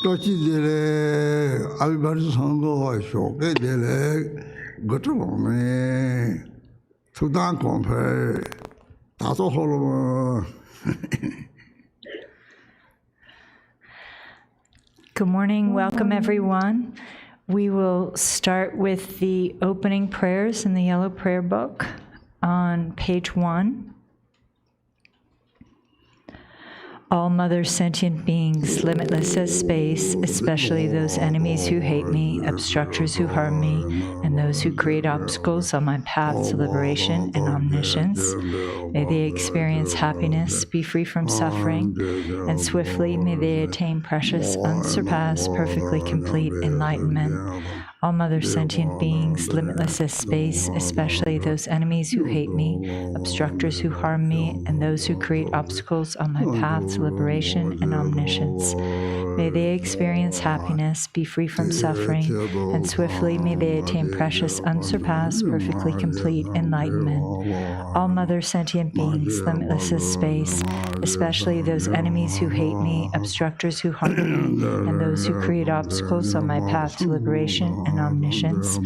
Tochi dele, everybody sango shoke dele, gotome, Sudan compare, Tato Holo. Good morning, welcome everyone. We will start with the opening prayers in the Yellow Prayer Book on page 1. All Mother sentient beings, limitless as space, especially those enemies who hate me, obstructors who harm me, and those who create obstacles on my path to liberation and omniscience. May they experience happiness, be free from suffering, and swiftly may they attain precious, unsurpassed, perfectly complete enlightenment. All Mother sentient beings, limitless as space, especially those enemies who hate me, obstructors who harm me, and those who create obstacles on my path to liberation and omniscience. May they experience happiness, be free from suffering, and swiftly may they attain precious, unsurpassed, perfectly complete enlightenment. All Mother sentient beings, limitless as space, especially those enemies who hate me, obstructors who harm me, and those who create obstacles on my path to liberation and omniscience.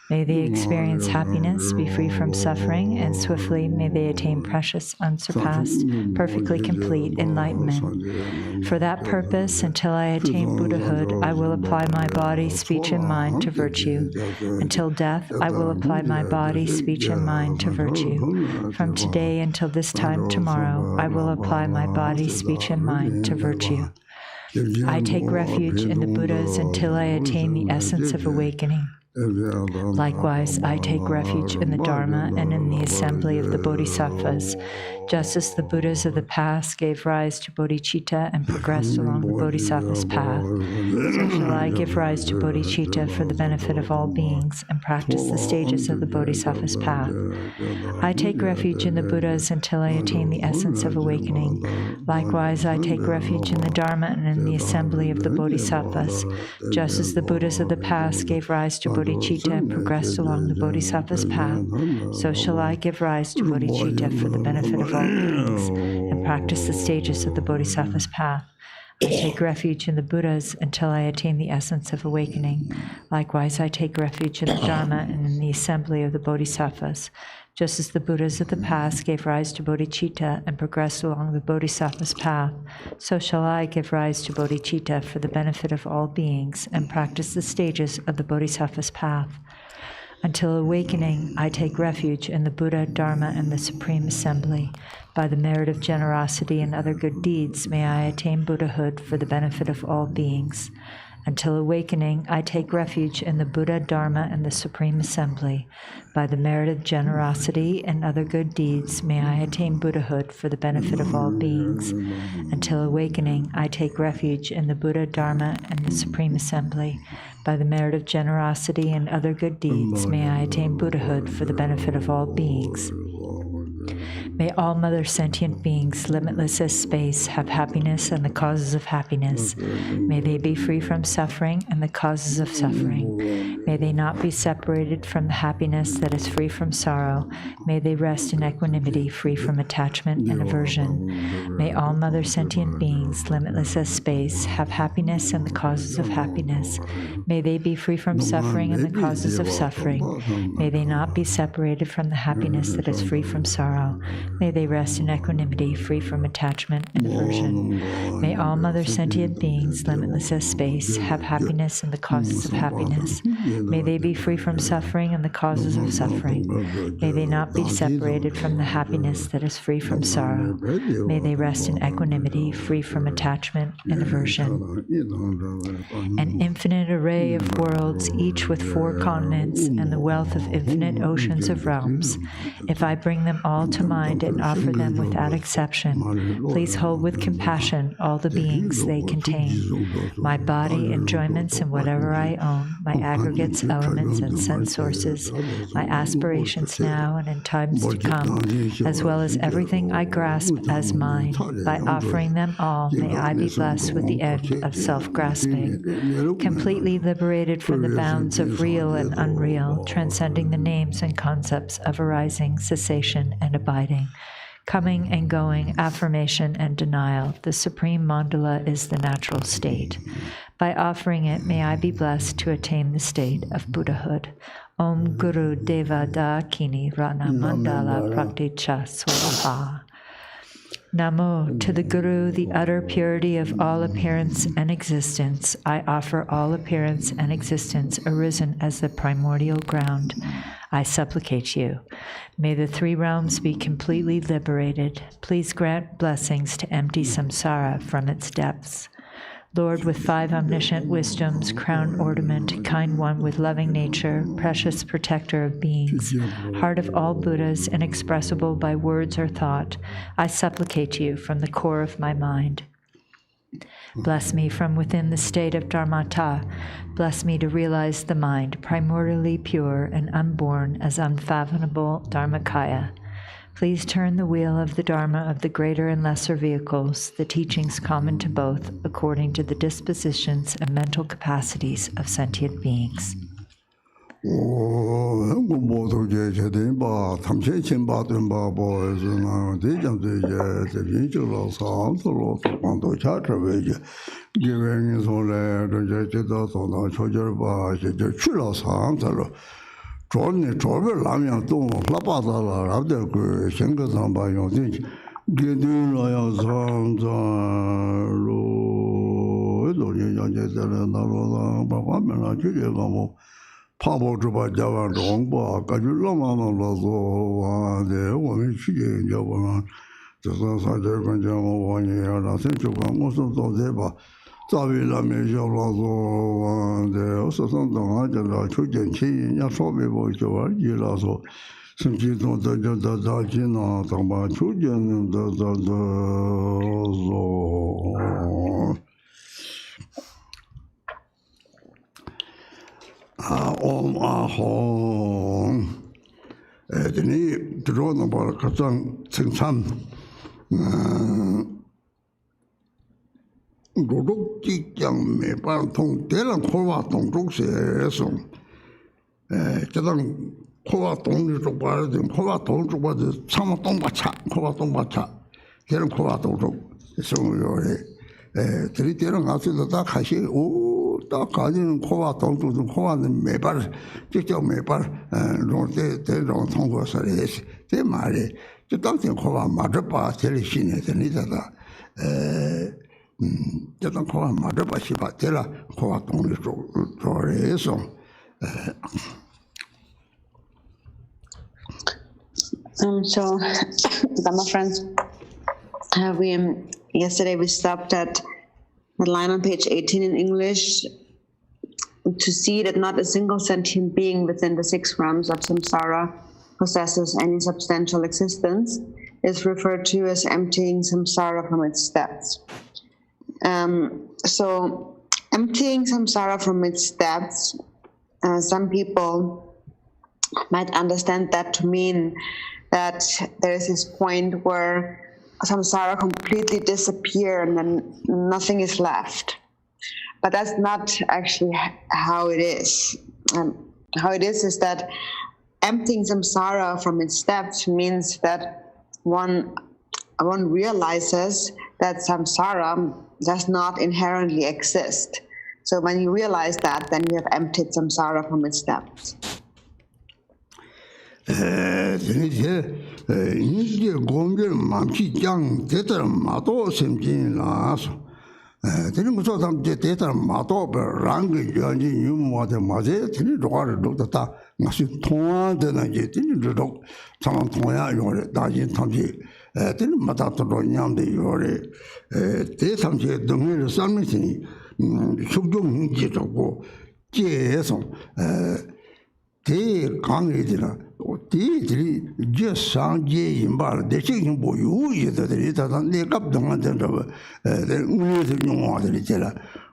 May they experience happiness, be free from suffering, and swiftly may they attain precious, unsurpassed, perfectly complete enlightenment. For that purpose, until I attain Buddhahood, I will apply my body, speech, and mind to virtue. Until death, I will apply my body, speech, and mind to virtue. From today until this time tomorrow, I will apply my body, speech, and mind to virtue. I take refuge in the Buddhas until I attain the essence of awakening. Likewise, I take refuge in the Dharma and in the assembly of the Bodhisattvas. Just as the Buddhas of the past gave rise to bodhicitta and progressed along the Bodhisattva's path, so shall I give rise to bodhicitta for the benefit of all beings and practice the stages of the Bodhisattva's path. I take refuge in the Buddhas until I attain the essence of awakening. Likewise, I take refuge in the Dharma and in the assembly of the Bodhisattvas. Just as the Buddhas of the past gave rise to bodhicitta and progressed along the Bodhisattva's path, so shall I give rise to bodhicitta for the benefit of all beings and practice the stages of the Bodhisattva's path. I take refuge in the Buddhas until I attain the essence of awakening. Likewise, I take refuge in the Dharma and in the assembly of the Bodhisattvas. Just as the Buddhas of the past gave rise to bodhicitta and progressed along the Bodhisattva's path, so shall I give rise to bodhicitta for the benefit of all beings and practice the stages of the Bodhisattva's path. Until awakening, I take refuge in the Buddha, Dharma, and the Supreme Assembly. By the merit of generosity and other good deeds, may I attain Buddhahood for the benefit of all beings. Until awakening, I take refuge in the Buddha, Dharma, and the Supreme Assembly. By the merit of generosity and other good deeds, may I attain Buddhahood for the benefit of all beings. Until awakening, I take refuge in the Buddha, Dharma, and the Supreme Assembly. By the merit of generosity and other good deeds, may I attain Buddhahood for the benefit of all beings. May all Mother sentient beings, limitless as space, have happiness and the causes of happiness. May they be free from suffering and the causes of suffering. May they not be separated from the happiness that is free from sorrow. May they rest in equanimity, free from attachment and aversion. May all Mother sentient beings, limitless as space, have happiness and the causes of happiness. May they be free from suffering and the causes of suffering. May they not be separated from the happiness that is free from sorrow. May they rest in equanimity, free from attachment and aversion. May all Mother sentient beings, limitless as space, have happiness and the causes of happiness. May they be free from suffering and the causes of suffering. May they not be separated from the happiness that is free from sorrow. May they rest in equanimity, free from attachment and aversion. An infinite array of worlds, each with 4 continents and the wealth of infinite oceans of realms. If I bring them all to mind and offer them without exception, please hold with compassion all the beings they contain. My body, enjoyments, and whatever I own, my aggregates, elements, and sense sources, my aspirations now and in times to come, as well as everything I grasp as mine. By offering them all, may I be blessed with the end of self-grasping, completely liberated from the bounds of real and unreal, transcending the names and concepts of arising, cessation, and abiding, Coming and going, affirmation and denial. The supreme mandala is the natural state. By offering it, may I be blessed to attain the state of Buddhahood. Om Guru Deva Da Kini Rana Mandala Prakticha Swaha. Namo, to the Guru, the utter purity of all appearance and existence. I offer all appearance and existence arisen as the primordial ground. I supplicate you. May the three realms be completely liberated. Please grant blessings to empty samsara from its depths. Lord, with 5 omniscient wisdoms, crown ornament, kind one with loving nature, precious protector of beings, heart of all Buddhas, inexpressible by words or thought, I supplicate you from the core of my mind. Bless me from within the state of Dharmata. Bless me to realize the mind, primordially pure and unborn as unfathomable Dharmakaya. Please turn the wheel of the Dharma of the greater and lesser vehicles, the teachings common to both, according to the dispositions and mental capacities of sentient beings. Jordan, Lamia, Dom, Lapata, Rabder, Shenga, by your thing. Getting loyal songs, Pabo to Java, Dongba, Kajulama, Lazo, the woman she in Java, the Saturday Java 1 year, I think you can also do Zeba. Zavila Major Lazo, the also something like the Churtara, ya saw me boy, you also. Since you don't the Dajina, talk about children, Om Ahom. The knee to run about Katan Tsingtam. Rodok Jam, Barton, Delan Kova, Don Roxy, Jadan Kova, Don to Bard, and Kova, Don to what the Sama Tombacha, Kova Tombacha, Delan Kova, so you're three Delan after the dark Hashi, oh, dark Kajin, Kova, Don to the Kova, and Mabar, Jijo Mabar, and they don't Tongo Saris, they marry, the Dante Kova, Madrapa, Telishin, and Nidada. Don't call him Mother, but she got Tella, call it only to so. So, Dhamma friends, yesterday we stopped at the line on page 18 in English to see that not a single sentient being within the 6 realms of samsara possesses any substantial existence, is referred to as emptying samsara from its depths. So emptying samsara from its depths, some people might understand that to mean that there is this point where samsara completely disappears and then nothing is left. But that's not actually how it is. How it is that emptying samsara from its depths means that one realizes that samsara does not inherently exist. So when you realize that, then you have emptied samsara from its depths. Didn't matter to Yam the Yore. They some say the mirror something, Shugum Jito, Jason, they can't or they just sound Jay in bar, the chicken boy, who is the little and they up the mountain of the music no more than the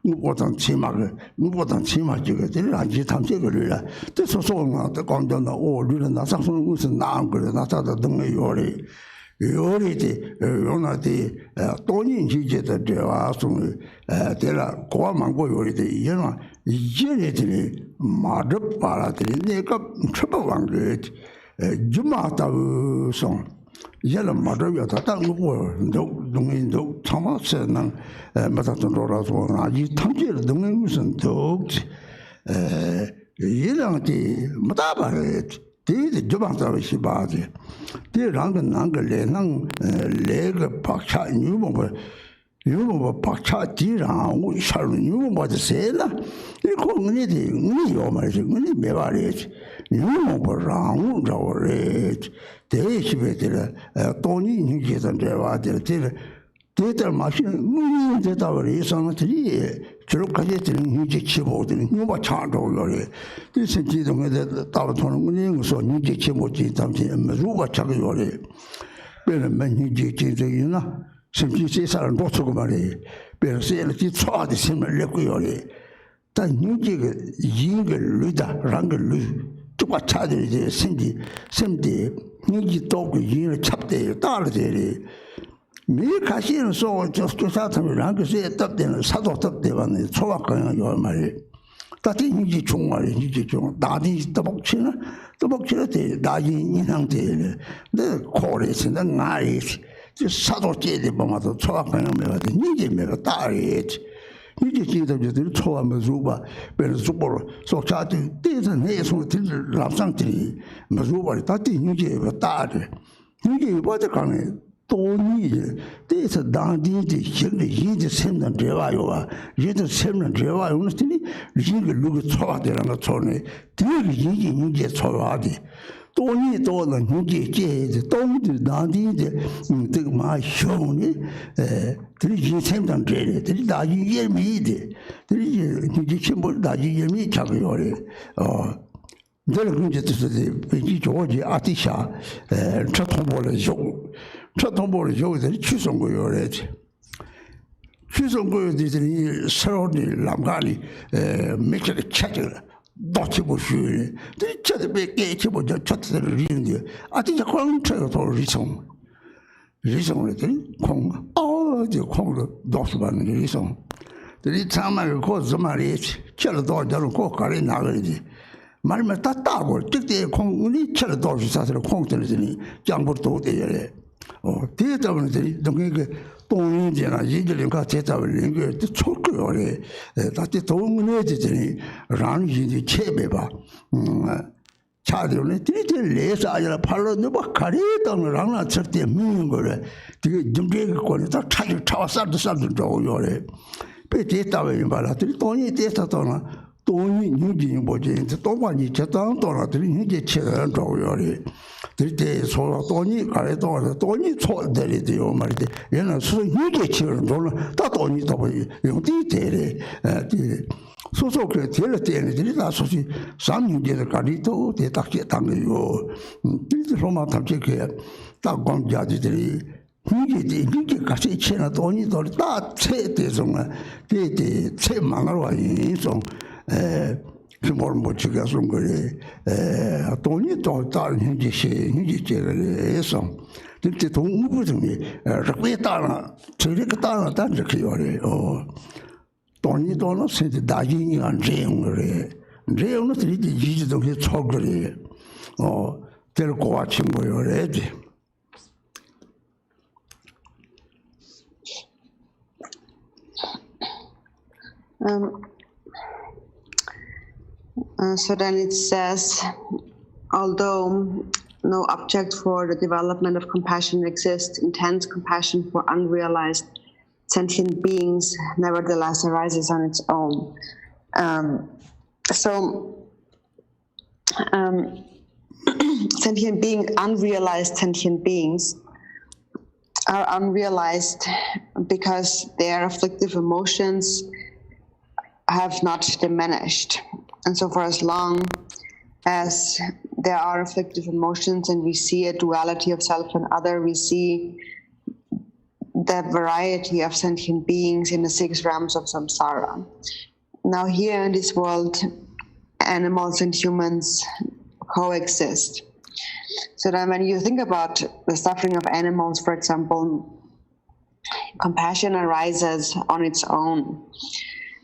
Nupotan Chimaga, Nupotan Chimaga, the Rajitam Chigurilla. This was all not the condon or Luna, something was an uncle, not other than Yore. Yoriti, Ronati, Tony Gigi, the Devasum, Tela, Coamango, you know, Genitally, Mother Palatri, Nick up Triple One Great, Jumata song, yellow mother, you thought, no, Thomas, and Mataton, you tangier, the news and dogs, Yelanti, Mataba, the Jobanta Shibadi, the Rangan leg, Pacha, Newman. You were Pacha Tira, we shall renew what the sailor. You call me your magic, many beverage. You were round our age. The age better, Tony, you get on the water, theatre machine, that our race on a tree. Chirocayet, you get chibotin, you were charged already. This is the Tawaton, so you get chibotin, and Mazuba Chagori. Better men you get you know. Simply says, I'm not so good. But say, it's hard to send a liquid. Then you dig a jingle, Luda, Rangle, to what child is Cindy, you talk a year, chapter, Tardy. Me, Cashin, so just to start and Rangle said, up then, saddle up there on the Towaka, your Mary. That is Niji Chung, Daddy's the boxer, Daddy in Hunted, the chorus and the night. Just subtle jaded by the talk and the needed me a diet. You just need to do Toa Mazuba, but Zubor, so chatting, days and haze with Lapsantri, Mazuba, that you gave a diet. You gave what the kind don't need. There's a dandy, the same than Jevaioa, yet the same than Jeva, honestly, you look at Toa on the Tony. Till you get Toadi. Don't need all the new jazz, don't do dandy, the my show, 3 cents and dread, 3 year meet, 3 Chimbo Daji meet Chaviore, or they're going to the George Atisha, Chatombola Joe. Chatombola Joe is a Chisongo your edge. Chisongo is the Saroni Lamgali, make it a chatter. Dotchibushu, the Chatterbake Chibo Chatter Rindia. I think a contract or reason. Reason, Kong, all the Kong Dotchban reason. The time I record the marriage, Chelador, Jaroko, Karin already. Marma Tatago, take the Kong, Chelador, Satter Continent, Jamborto, or theatre, don't get. Don't usually got theatre, the chocolate, that is dominated run in the Chebeba. Charlie, less I a parlor, no carried on around at 30 million. The Jumble call it a child toss at the Southern Door. Petita, but Tony Testatona. Tony Nugin Bojan, the Tomani Chatan, Donatri, get cheddar and draw your 3 days for Tony, Carador, Tony told the lady, oh my day, and so you get children, that only you detail. So creativity and it is also some you get a carito, the Takitango, this is from a Tamchik, Takon Jaditri. You get Cassie at only that said this on the same manner in song. Primordial Wisdom, Tony told him, song. Did don't move me, Raquetana, Chiricatana, Tanjaki, or Tony Donna said the dying and Jane, Jane not read the Jesus of his chocolate, or tell watching where you're ready. So then it says, although no object for the development of compassion exists, intense compassion for unrealized sentient beings nevertheless arises on its own. Sentient being, unrealized sentient beings are unrealized because their afflictive emotions have not diminished. And so for as long as there are afflictive emotions and we see a duality of self and other, we see the variety of sentient beings in the 6 realms of samsara. Now here in this world, animals and humans coexist. So then when you think about the suffering of animals, for example, compassion arises on its own.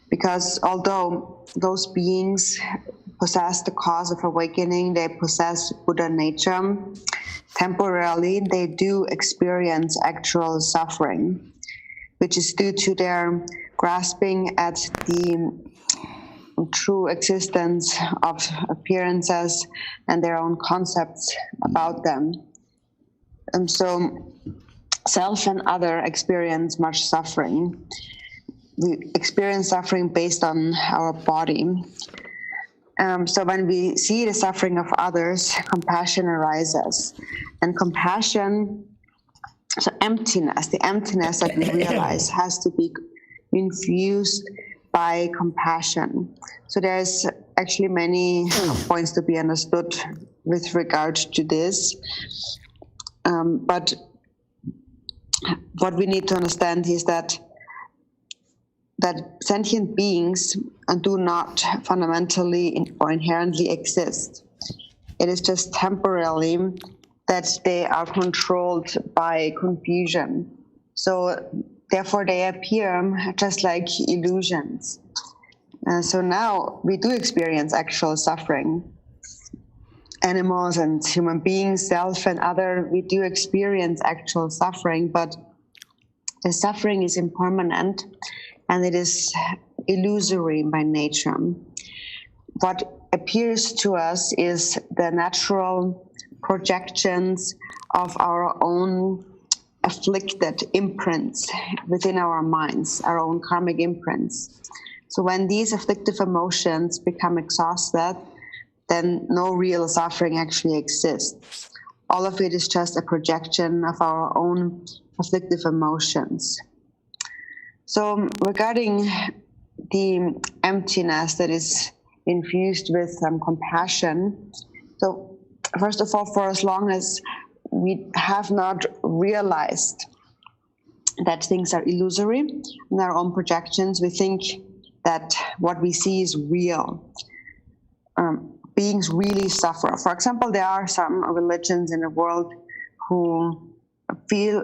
Because although those beings possess the cause of awakening, they possess Buddha nature, temporarily they do experience actual suffering, which is due to their grasping at the true existence of appearances and their own concepts about them. And so self and other experience much suffering. We experience suffering based on our body. So when we see the suffering of others, compassion arises. And compassion, so emptiness, the emptiness that we realize has to be infused by compassion. So there's actually many points to be understood with regard to this. But what we need to understand is that sentient beings do not fundamentally or inherently exist. It is just temporarily that they are controlled by confusion. So therefore they appear just like illusions. So now we do experience actual suffering. Animals and human beings, self and other, we do experience actual suffering, but the suffering is impermanent and it is illusory by nature. What appears to us is the natural projections of our own afflicted imprints within our minds, our own karmic imprints. So when these afflictive emotions become exhausted, then no real suffering actually exists. All of it is just a projection of our own afflictive emotions. So regarding the emptiness that is infused with compassion, so first of all, for as long as we have not realized that things are illusory in our own projections, we think that what we see is real. Beings really suffer. For example, there are some religions in the world who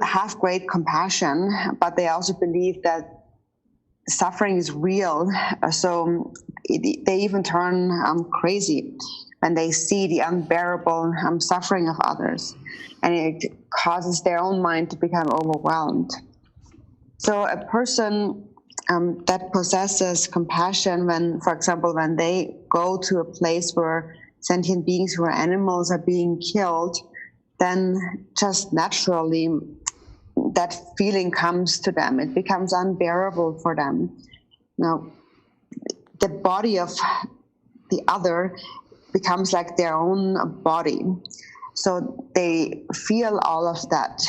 have great compassion, but they also believe that suffering is real. So they even turn crazy when they see the unbearable suffering of others, and it causes their own mind to become overwhelmed. So a person that possesses compassion, when, for example, when they go to a place where sentient beings, where animals are being killed, then just naturally that feeling comes to them. It becomes unbearable for them. Now, the body of the other becomes like their own body. So they feel all of that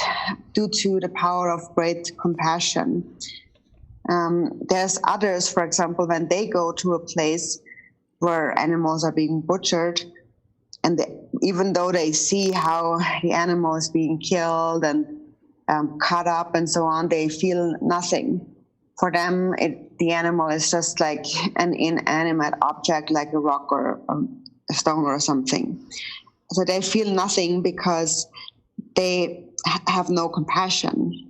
due to the power of great compassion. There's others, for example, when they go to a place where animals are being butchered, and even though they see how the animal is being killed and cut up and so on, they feel nothing. For them, the animal is just like an inanimate object, like a rock or a stone or something. So they feel nothing because they have no compassion.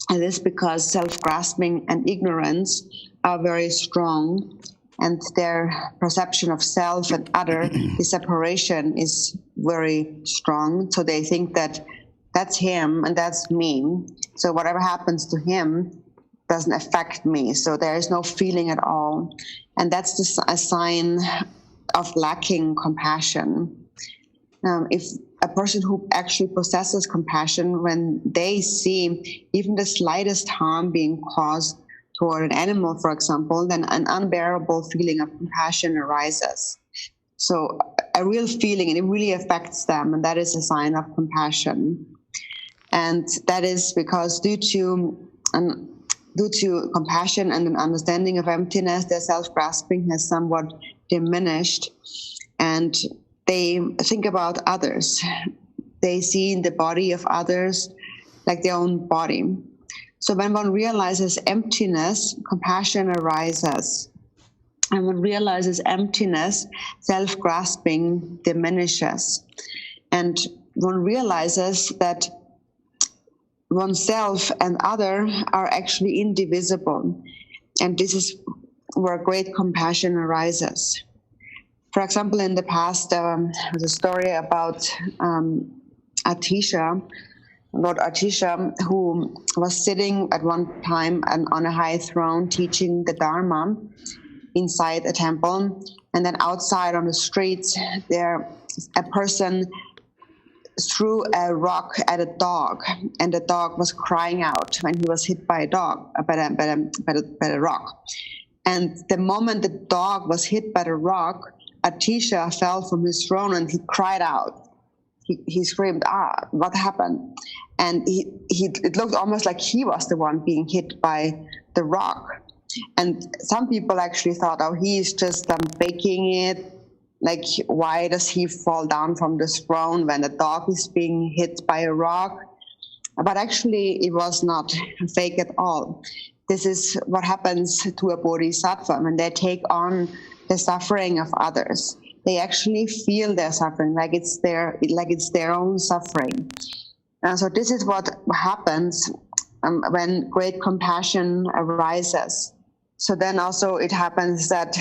And this is because self-grasping and ignorance are very strong, and their perception of self and other, the separation is very strong. So they think that that's him and that's me. So whatever happens to him doesn't affect me. So there is no feeling at all. And that's a sign of lacking compassion. If a person who actually possesses compassion, when they see even the slightest harm being caused toward an animal, for example, then an unbearable feeling of compassion arises. So a real feeling, and it really affects them, and that is a sign of compassion. And that is because due to compassion and an understanding of emptiness, their self-grasping has somewhat diminished, and they think about others. They see in the body of others like their own body. So when one realizes emptiness, compassion arises. And when one realizes emptiness, self-grasping diminishes. And one realizes that oneself and other are actually indivisible. And this is where great compassion arises. For example, in the past, there was a story about Lord Atisha, who was sitting at one time on a high throne teaching the Dharma inside a temple, and then outside on the streets, a person threw a rock at a dog, and the dog was crying out when he was hit by a rock. And the moment the dog was hit by the rock, Atisha fell from his throne and he cried out. He screamed, what happened? And it looked almost like he was the one being hit by the rock. And some people actually thought, he's just faking it. Like, why does he fall down from this throne when the dog is being hit by a rock? But actually, it was not fake at all. This is what happens to a bodhisattva when they take on the suffering of others. They actually feel their suffering like it's their own suffering. So this is what happens when great compassion arises. So then also it happens that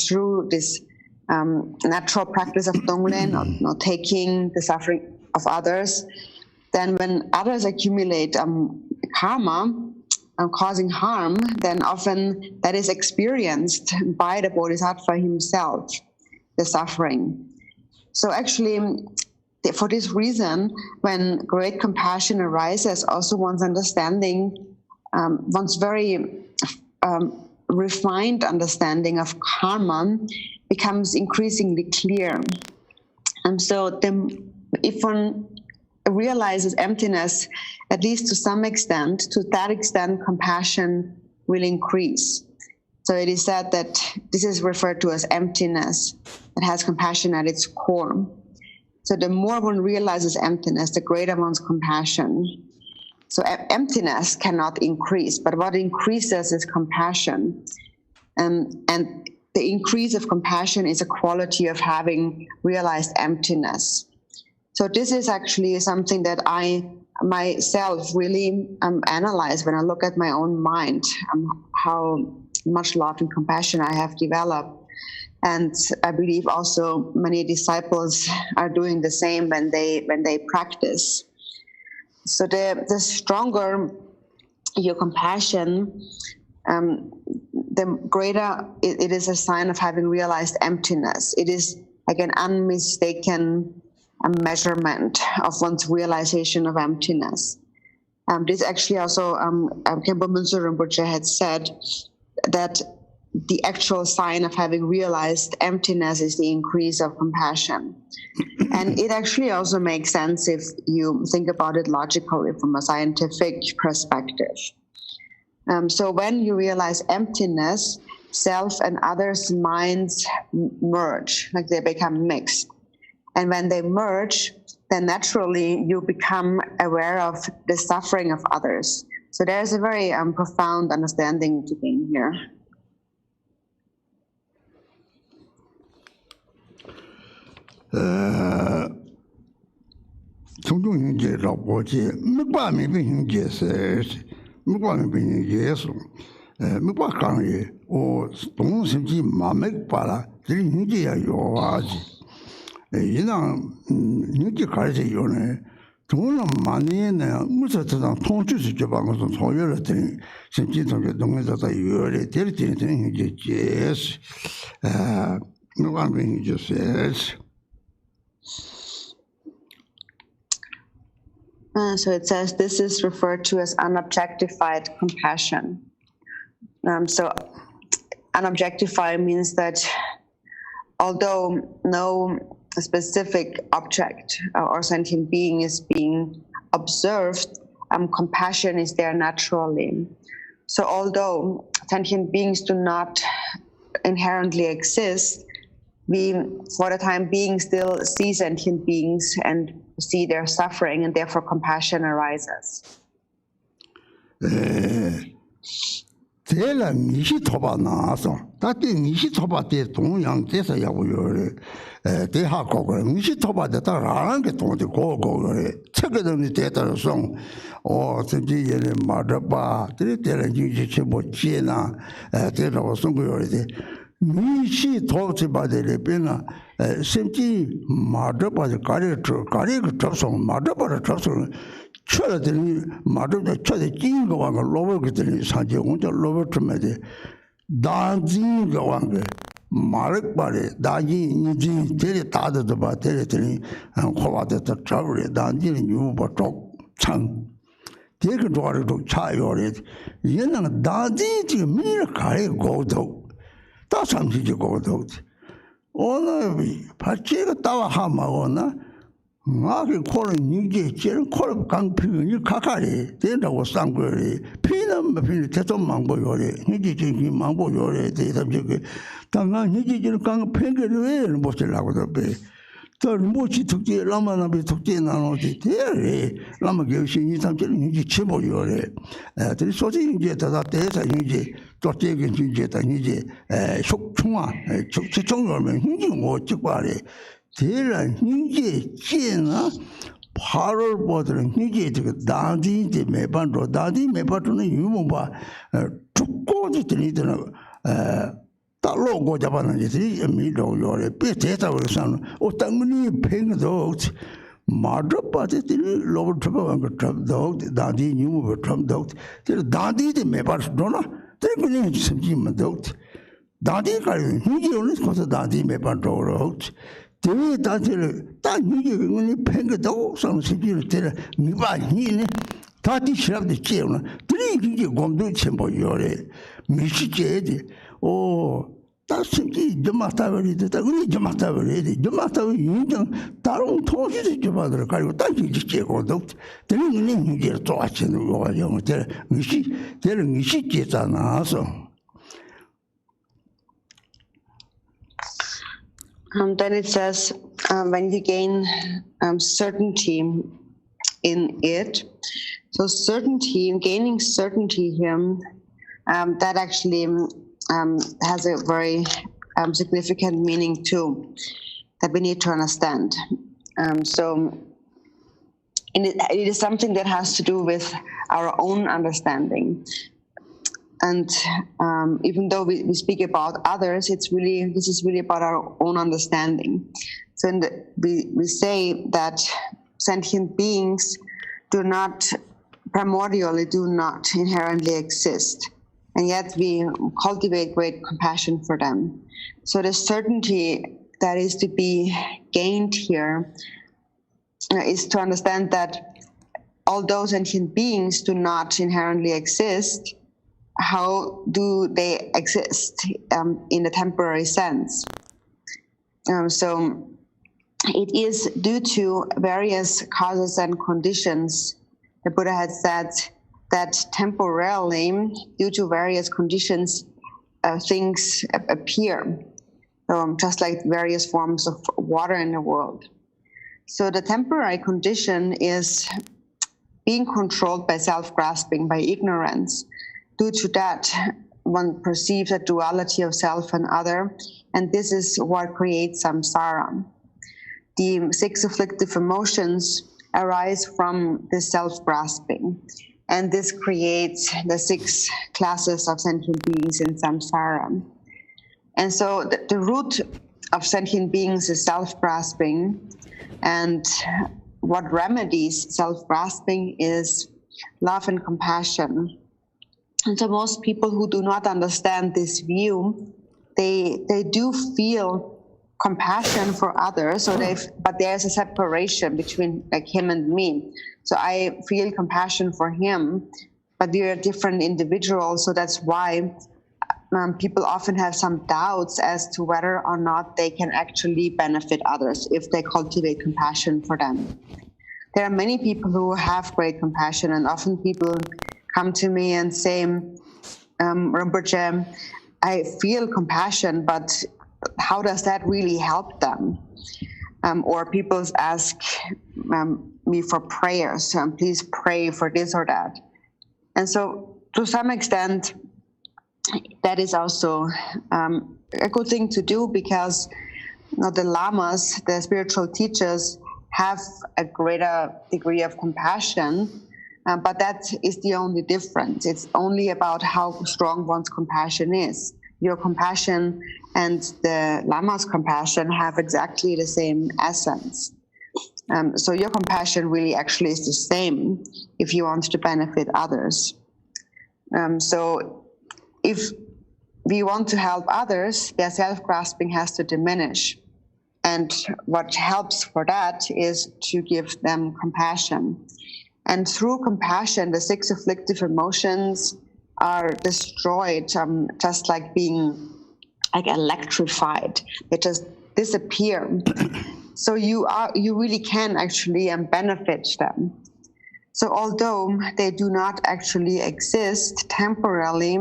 through this natural practice of Donglen, not taking the suffering of others, then when others accumulate karma, causing harm, then often that is experienced by the bodhisattva himself, the suffering. So actually, for this reason, when great compassion arises, also one's understanding, one's very refined understanding of karma becomes increasingly clear. And so if one realizes emptiness, at least to some extent, to that extent, compassion will increase. So it is said that this is referred to as emptiness. It has compassion at its core. So the more one realizes emptiness, the greater one's compassion. So emptiness cannot increase, but what increases is compassion. And the increase of compassion is a quality of having realized emptiness. So this is actually something that I myself really analyze when I look at my own mind, how much love and compassion I have developed. And I believe also many disciples are doing the same when they practice. So the stronger your compassion, the greater it is a sign of having realized emptiness. It is like an unmistaken measurement of one's realization of emptiness. This actually also, Khenpo Munso Rinpoche had said that the actual sign of having realized emptiness is the increase of compassion. And it actually also makes sense if you think about it logically from a scientific perspective. So when you realize emptiness, self and others' minds merge, like they become mixed. And when they merge, then naturally you become aware of the suffering of others. So there's a very profound understanding to gain here. So it says this is referred to as unobjectified compassion. So unobjectified means that although no specific object or sentient being is being observed, compassion is there naturally. So although sentient beings do not inherently exist, we, for the time being, still see sentient beings and see their suffering, and therefore compassion arises. Tela nishi toba naso, tati nishi toba te dongyang desa yaguyore, te ha kogore, nishi toba de ta range tongde kogore, chekedoni teta song, o senji yene madaba, te tela nishi chebo chena, te rawa songuyore de, 미시 도치 바데레 베나 심지 마드바데 가리가 접속 마드바를 접속 쳐들이 마드바 쳐데 찐거 와가 로버들이 사제 혼자 로버트메데 다진거 와가 마르바레 다지 니지 데레 다드도 바 데레들이 코바데도 트러블 다진이 유바 쪽창 대그 도와도 차요레 얘는 다지 지금 미를 가리 고도 다 삼지지 고도 오늘 받지가 따와 하마고나 마게 코는 니게 제는 코를 강피니 카카리 된다고 쌍거리 피는 피는 대도 망보요래 니게 지금 망보요래 대답지게 당한 니게 지금 강 팽개를 왜 못하려고도 배 뭐지 특제 라마나비 특제 나노지 대래 라마 교신이 삼절은 이제 치모요래 들이 소지 이제 다 대사 이제 또제게 이제 다 이제 속충아 적지종으로면 이제 뭐 찍바래 대란 이제 제나 8월 보들은 이제 그 나디데 매반로 나디 매반로는 유모바 죽고지 들이더라 달로고 잡아는 이들이 미로요래 베테타고선 오땅니 팽도 마드바데들이 로버트바가 잡도 다디 뉴모 잡도 다디데 매바스도나 되는 심지만도 다디가 이제는 거기서 다디 매바도로 되게 다들 딱 이게 그니 팽도 상식이 되는 미바니네 다디 싫어도 지어나 들이 이게 곰도 첨보요래 미시제지 오 다시 점마타버리도 우리 점마타버리도 점마타버 인정 다른 통시도 접어들 가지고 다시 지고도 되는 이제 또 하시는 거가지고 되는 시제잖아서 Then it says when you gain certainty in it, so gaining certainty here, that actually has a very significant meaning too that we need to understand. So it is something that has to do with our own understanding. And even though we speak about others, this is really about our own understanding. So we say that sentient beings primordially do not inherently exist. And yet we cultivate great compassion for them. So the certainty that is to be gained here is to understand that although sentient beings do not inherently exist, how do they exist in a temporary sense? So it is due to various causes and conditions. The Buddha had said that temporarily, due to various conditions, things appear, just like various forms of water in the world. So the temporary condition is being controlled by self-grasping, by ignorance. Due to that, one perceives a duality of self and other, and this is what creates samsara. The 6 afflictive emotions arise from this self-grasping. And this creates the 6 classes of sentient beings in samsara. And so the root of sentient beings is self-grasping. And what remedies self-grasping is love and compassion. And so most people who do not understand this view, they do feel compassion for others, but there's a separation between like him and me. So I feel compassion for him, but we are different individuals. So that's why people often have some doubts as to whether or not they can actually benefit others if they cultivate compassion for them. There are many people who have great compassion, and often people come to me and say, Rinpoche, I feel compassion, but how does that really help them? Or people ask me for prayers, please pray for this or that. And so to some extent, that is also a good thing to do, because the lamas, the spiritual teachers, have a greater degree of compassion, but that is the only difference. It's only about how strong one's compassion is. your compassion and the Lama's compassion have exactly the same essence. So your compassion really actually is the same if you want to benefit others. So if we want to help others, their self-grasping has to diminish. And what helps for that is to give them compassion. And through compassion, the 6 afflictive emotions are destroyed, just like being like electrified. They just disappear. So you really can actually benefit them. So although they do not actually exist temporarily,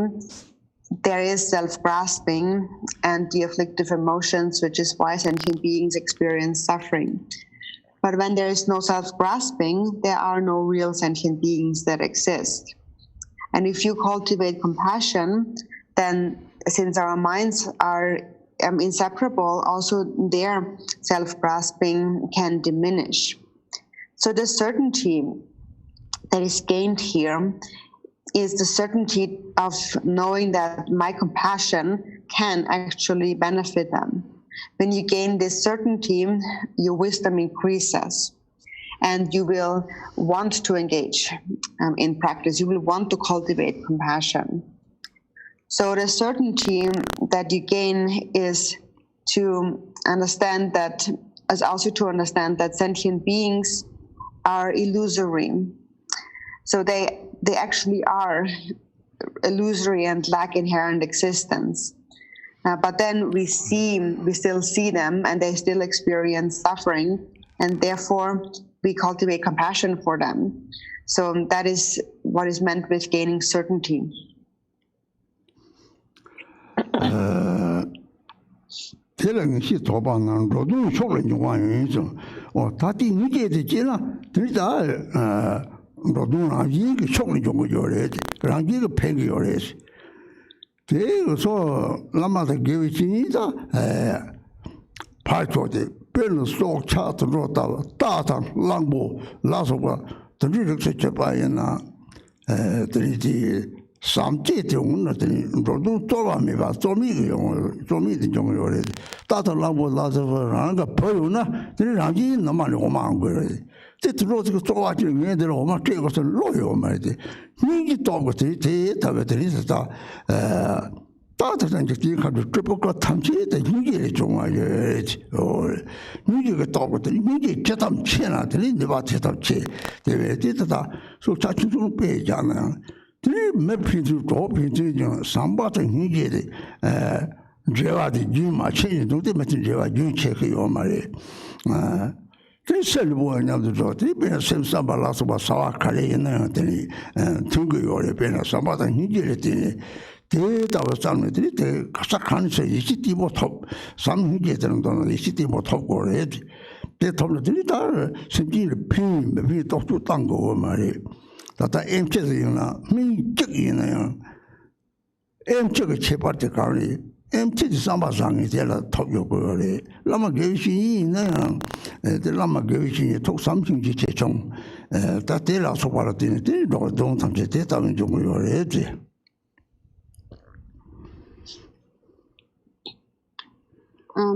there is self-grasping and the afflictive emotions, which is why sentient beings experience suffering. But when there is no self-grasping, there are no real sentient beings that exist. And if you cultivate compassion, then since our minds are inseparable, also their self-grasping can diminish. So the certainty that is gained here is the certainty of knowing that my compassion can actually benefit them. When you gain this certainty, your wisdom increases, and you will want to engage in practice. You will want to cultivate compassion. So the certainty that you gain is to understand that, as also to understand that sentient beings are illusory. So they actually are illusory and lack inherent existence. But then we still see them, and they still experience suffering, and therefore we cultivate compassion for them. So that is what is meant with gaining certainty.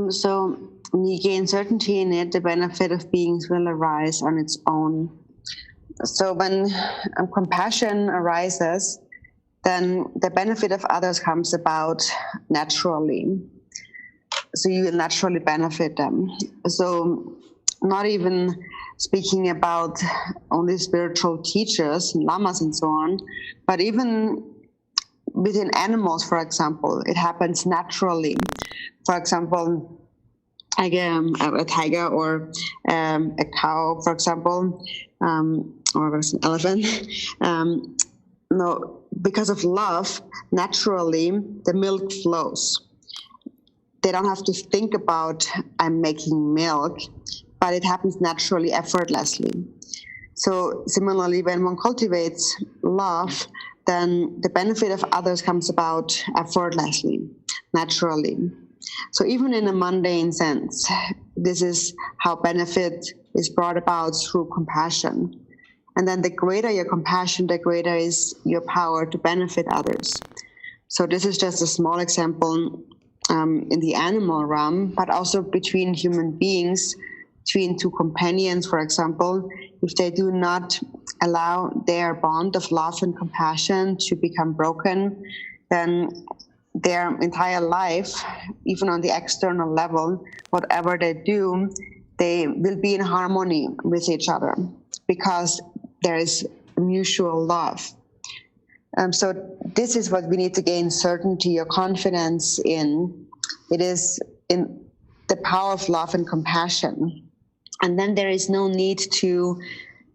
So when you gain certainty in it, the benefit of beings will arise on its own. So when compassion arises, then the benefit of others comes about naturally. So you will naturally benefit them. So not even speaking about only spiritual teachers, lamas and so on, but even within animals, for example, it happens naturally. For example, like a tiger or a cow, for example, or an elephant. No, because of love, naturally the milk flows. They don't have to think about I'm making milk, but it happens naturally, effortlessly. So similarly, when one cultivates love, then the benefit of others comes about effortlessly, naturally. So even in a mundane sense, this is how benefit is brought about through compassion. And then the greater your compassion, the greater is your power to benefit others. So this is just a small example in the animal realm, but also between human beings, between two companions, for example, if they do not allow their bond of love and compassion to become broken, then their entire life, even on the external level, whatever they do, they will be in harmony with each other because there is mutual love. So this is what we need to gain certainty or confidence in. It is in the power of love and compassion. And then there is no need to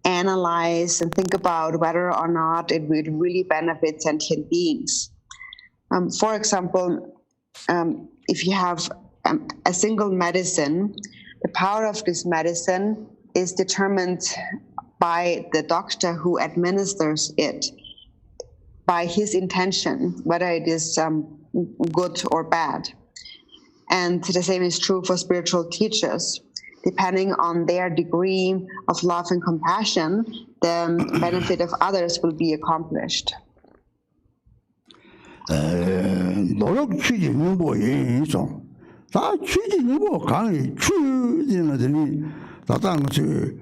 analyze and think about whether or not it would really benefit sentient beings. For example, if you have a single medicine, the power of this medicine is determined by the doctor who administers it, by his intention, whether it is good or bad. And the same is true for spiritual teachers. Depending on their degree of love and compassion, the benefit of others will be accomplished. 노력 취지 정보의 인성, 다 취지 정보 강의 취지는 다당 그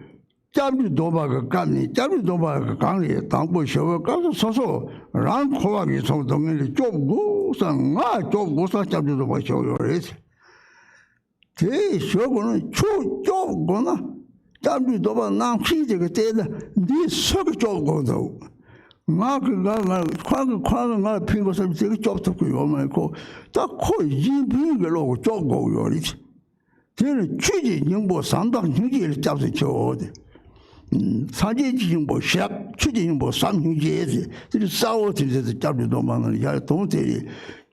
잡지 도박을 감니 잡지 도박을 강의 당부 쇼가 가서 서서 랑 코와기 성동을 좀 무상아 좀 무상 잡지 도박 쇼요래. 그 쇼고는 초조거나 잡지 도박 남 취지가 되다 네 속이 조고도 나 과거 핑거서 되게 좁다고 요만고 딱 거의 인빙을로 쪼고 요리지. 저는 취지 정보 상당 중지를 잡서 줘대. 사제 정보 시작 취지 정보 삼중지에서 그 싸워들에서 잡지도 많은 야 동들이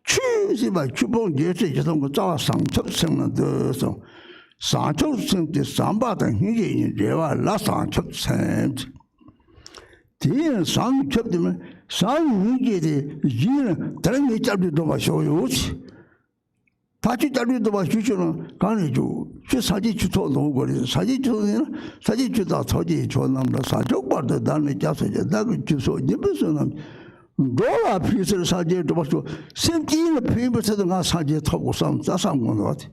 취지만 주봉제에서 이런 거 자와 상첩성은 더서 상첩성 때 삼바던 hinge인 제와 라상첩성 대한 상첩되면 상hinge에 이는 다른 게 잡지도 마셔요. 다시 잡지도 마시죠는 간이죠. 저 사지 주토 놓고 사지 주는 사지 주다 저지 좋남다 사족받다 나는 자서제 나그 주소 님에서는 돌아 피스를 사지도 마시고 심지는 피부서도 나 사지 타고 쌈 자상건 같아.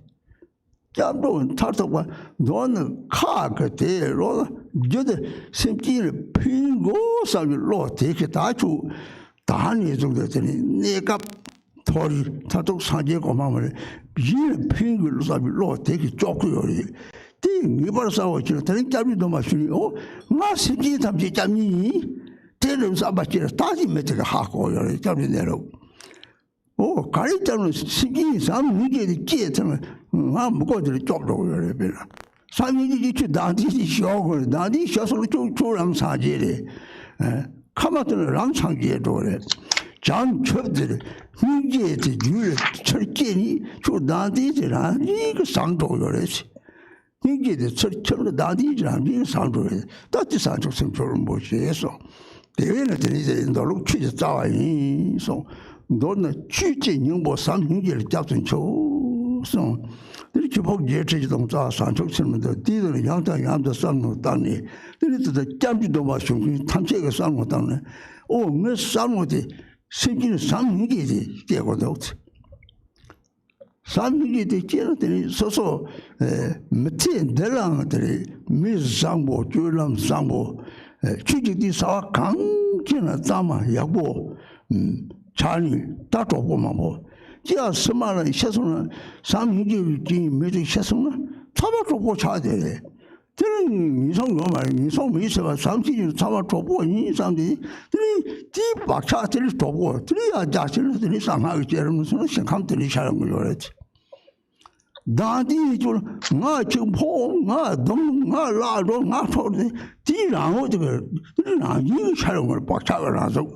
잡도는 타도가 너는 카그대로 저들 심지는 피고 살로 되게 다주 단위 정도 되니 내가 돌이 타도 사지 고마움을 비는 핑글 사비로 되게 쪼고요리 띵 이발 싸워지는 다른 잡이도 마시니 나 심지 담지 잡니 대름 싸바지를 다시 메트가 하고요 잡이 내로 가리자는 심지 삼 위계의 끼에서는 아 무거워들 쪼고요리 베라 삼위지 나디시 쇼고 나디 쇼서로 쪼랑 사지래 카마트는 랑창지에도래 장첩들 hinge의 유를 철제니 저 나디지라 이거 상도요래지 hinge의 철철로 나디지라 이거 상도래 따지 상족성 저런 뭐지에서 대회는 이제 너로 취지 짜와이서 너는 취지 영보 삼hinge를 잡던 초성 이렇게 복제 제지동 자 상족성도 뒤들은 양다 상도 땅이 이렇게 잡지도 마시고 탐색의 상도 땅네 내 상도지 심지는 삼hinge지 되고도 삼hinge지 되는 소소 밑에 내랑들이 미상보 줄람 상보 취직디 사와 강진의 담아 약보 자니 다 조고만 뭐 지야 스마는 셔서는 삼hinge지 미리 셔서는 잡아 조고 차야 돼. 저는 이성도 말이야. 이성 있어가 삼신이 잡아 줘보 인상들이 뒤 박차들이 줘보 들이야 자신들이 상하게 제르면서 생각들이 잘한 거 그랬지. 나디 좀나 지금 포나 동나 라로 나 소리 뒤랑 어디가 들이랑 이 잘한 걸 박차가 나서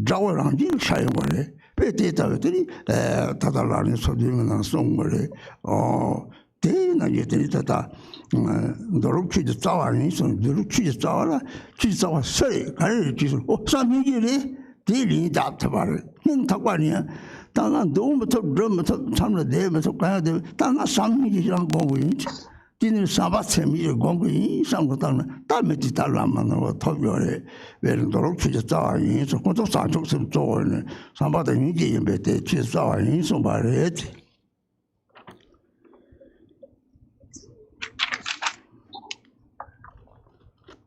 자와랑 이 잘한 거래. 배대다들이 다달라는 소리는 송 거래. 대나 얘들이 다 노력 취지 짜와니 선 노력 취지 짜와라 취지 짜와 서리 가를 기술 삼hinge래 대리 잡다발 는 탁관이야 당한 너무부터 그러면서 참을 내면서 가야 돼 당한 삼hinge랑 거고 Dinner Sabbath semi gonging, some of them, Tamitalam, Tobiore, where the Rocky Star, so what of Santos and Torn, somebody in the Chisar in somebody.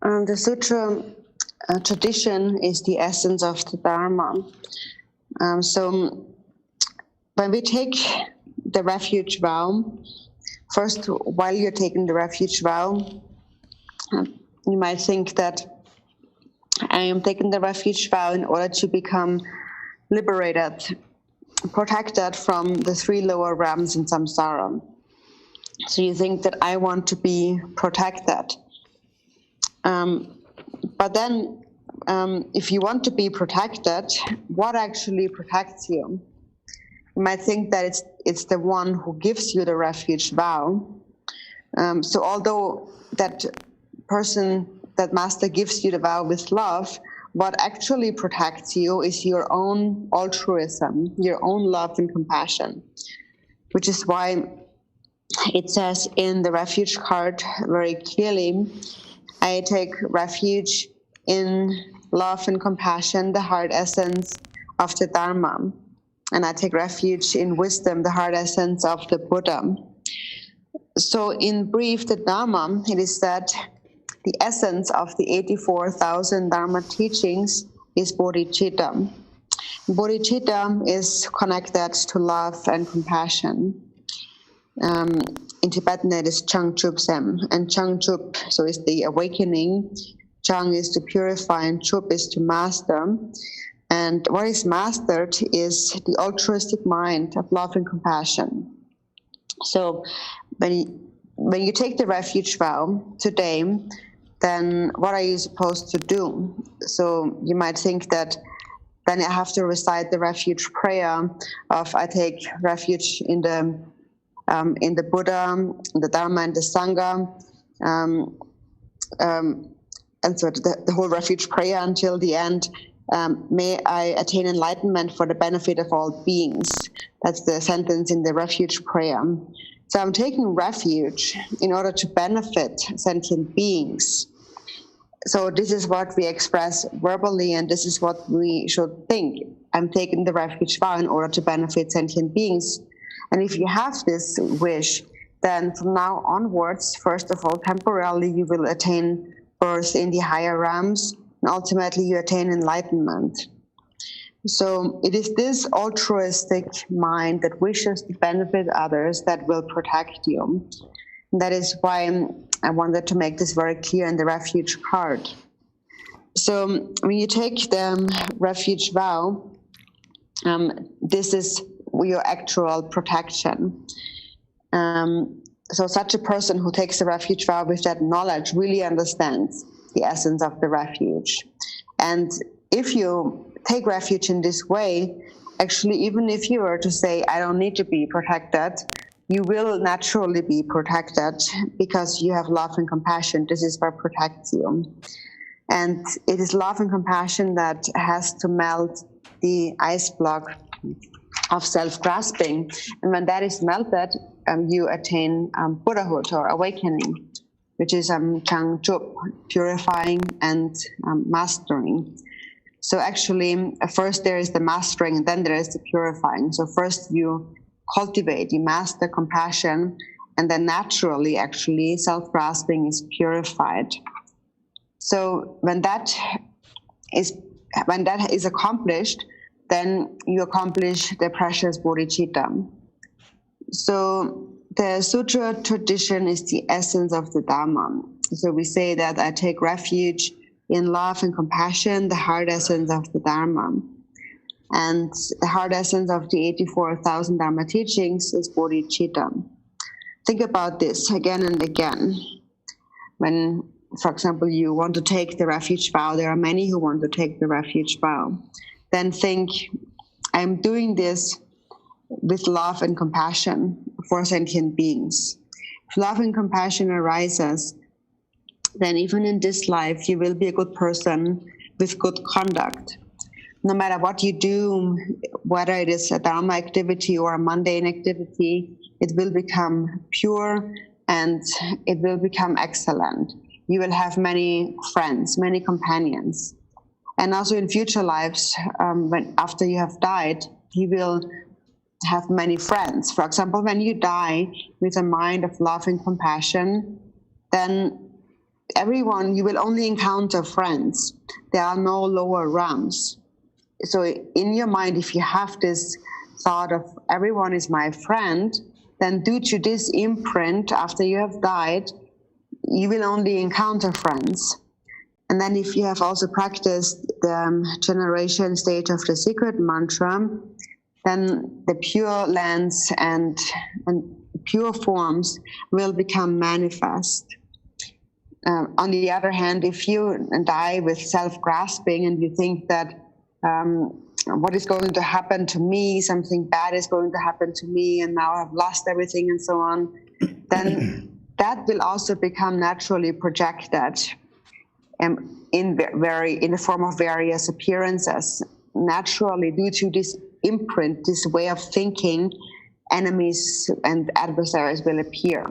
The Sutra tradition is the essence of the Dharma. So when we take the refuge vow, first, while you're taking the refuge vow, you might think that I am taking the refuge vow in order to become liberated, protected from the 3 lower realms in samsara. So you think that I want to be protected. But then, if you want to be protected, what actually protects you? You might think that it's the one who gives you the refuge vow. So although that person, that master gives you the vow with love, what actually protects you is your own altruism, your own love and compassion, which is why it says in the refuge card very clearly, I take refuge in love and compassion, the heart essence of the Dharma. And I take refuge in wisdom, the heart essence of the Buddha. So in brief, the Dharma, it is that the essence of the 84,000 Dharma teachings is bodhicitta. Bodhicitta is connected to love and compassion. In Tibetan, it is Changchupsem, and Changchup, so is the awakening. Chang is to purify, and Chup is to master. And what is mastered is the altruistic mind of love and compassion. So when you take the refuge vow today, then what are you supposed to do? So you might think that then I have to recite the refuge prayer of I take refuge in the Buddha, the Dharma, and the Sangha, and so the whole refuge prayer until the end. May I attain enlightenment for the benefit of all beings. That's the sentence in the refuge prayer. So I'm taking refuge in order to benefit sentient beings. So this is what we express verbally, and this is what we should think. I'm taking the refuge vow in order to benefit sentient beings. And if you have this wish, then from now onwards, first of all, temporarily you will attain birth in the higher realms, and ultimately you attain enlightenment. So it is this altruistic mind that wishes to benefit others that will protect you. And that is why I wanted to make this very clear in the refuge card. So when you take the refuge vow, this is your actual protection. So such a person who takes the refuge vow with that knowledge really understands the essence of the refuge. And if you take refuge in this way, actually, even if you were to say, I don't need to be protected, you will naturally be protected because you have love and compassion. This is what protects you. And it is love and compassion that has to melt the ice block of self-grasping. And when that is melted, you attain Buddhahood or awakening, which is Changchup, purifying and mastering. So actually, first there is the mastering, and then there is the purifying. So first you cultivate, you master compassion, and then naturally, actually, self-grasping is purified. So when that is accomplished, then you accomplish the precious bodhicitta. So the sutra tradition is the essence of the Dharma. So we say that I take refuge in love and compassion, the heart essence of the Dharma. And the heart essence of the 84,000 Dharma teachings is bodhicitta. Think about this again and again. When, for example, you want to take the refuge vow, there are many who want to take the refuge vow. Then think, I'm doing this with love and compassion for sentient beings. If love and compassion arises, then even in this life, you will be a good person with good conduct. No matter what you do, whether it is a Dharma activity or a mundane activity, it will become pure and it will become excellent. You will have many friends, many companions. And also in future lives, after you have died, you will have many friends. For example, when you die with a mind of love and compassion, then everyone, you will only encounter friends. There are no lower realms. So in your mind, if you have this thought of everyone is my friend, then due to this imprint, after you have died, you will only encounter friends. And then if you have also practiced the generation stage of the secret mantra, then the pure lands and pure forms will become manifest. On the other hand, if you die with self-grasping and you think that what is going to happen to me, something bad is going to happen to me, and now I've lost everything and so on, then that will also become naturally projected in the form of various appearances. Naturally, due to this imprint, this way of thinking, enemies and adversaries will appear.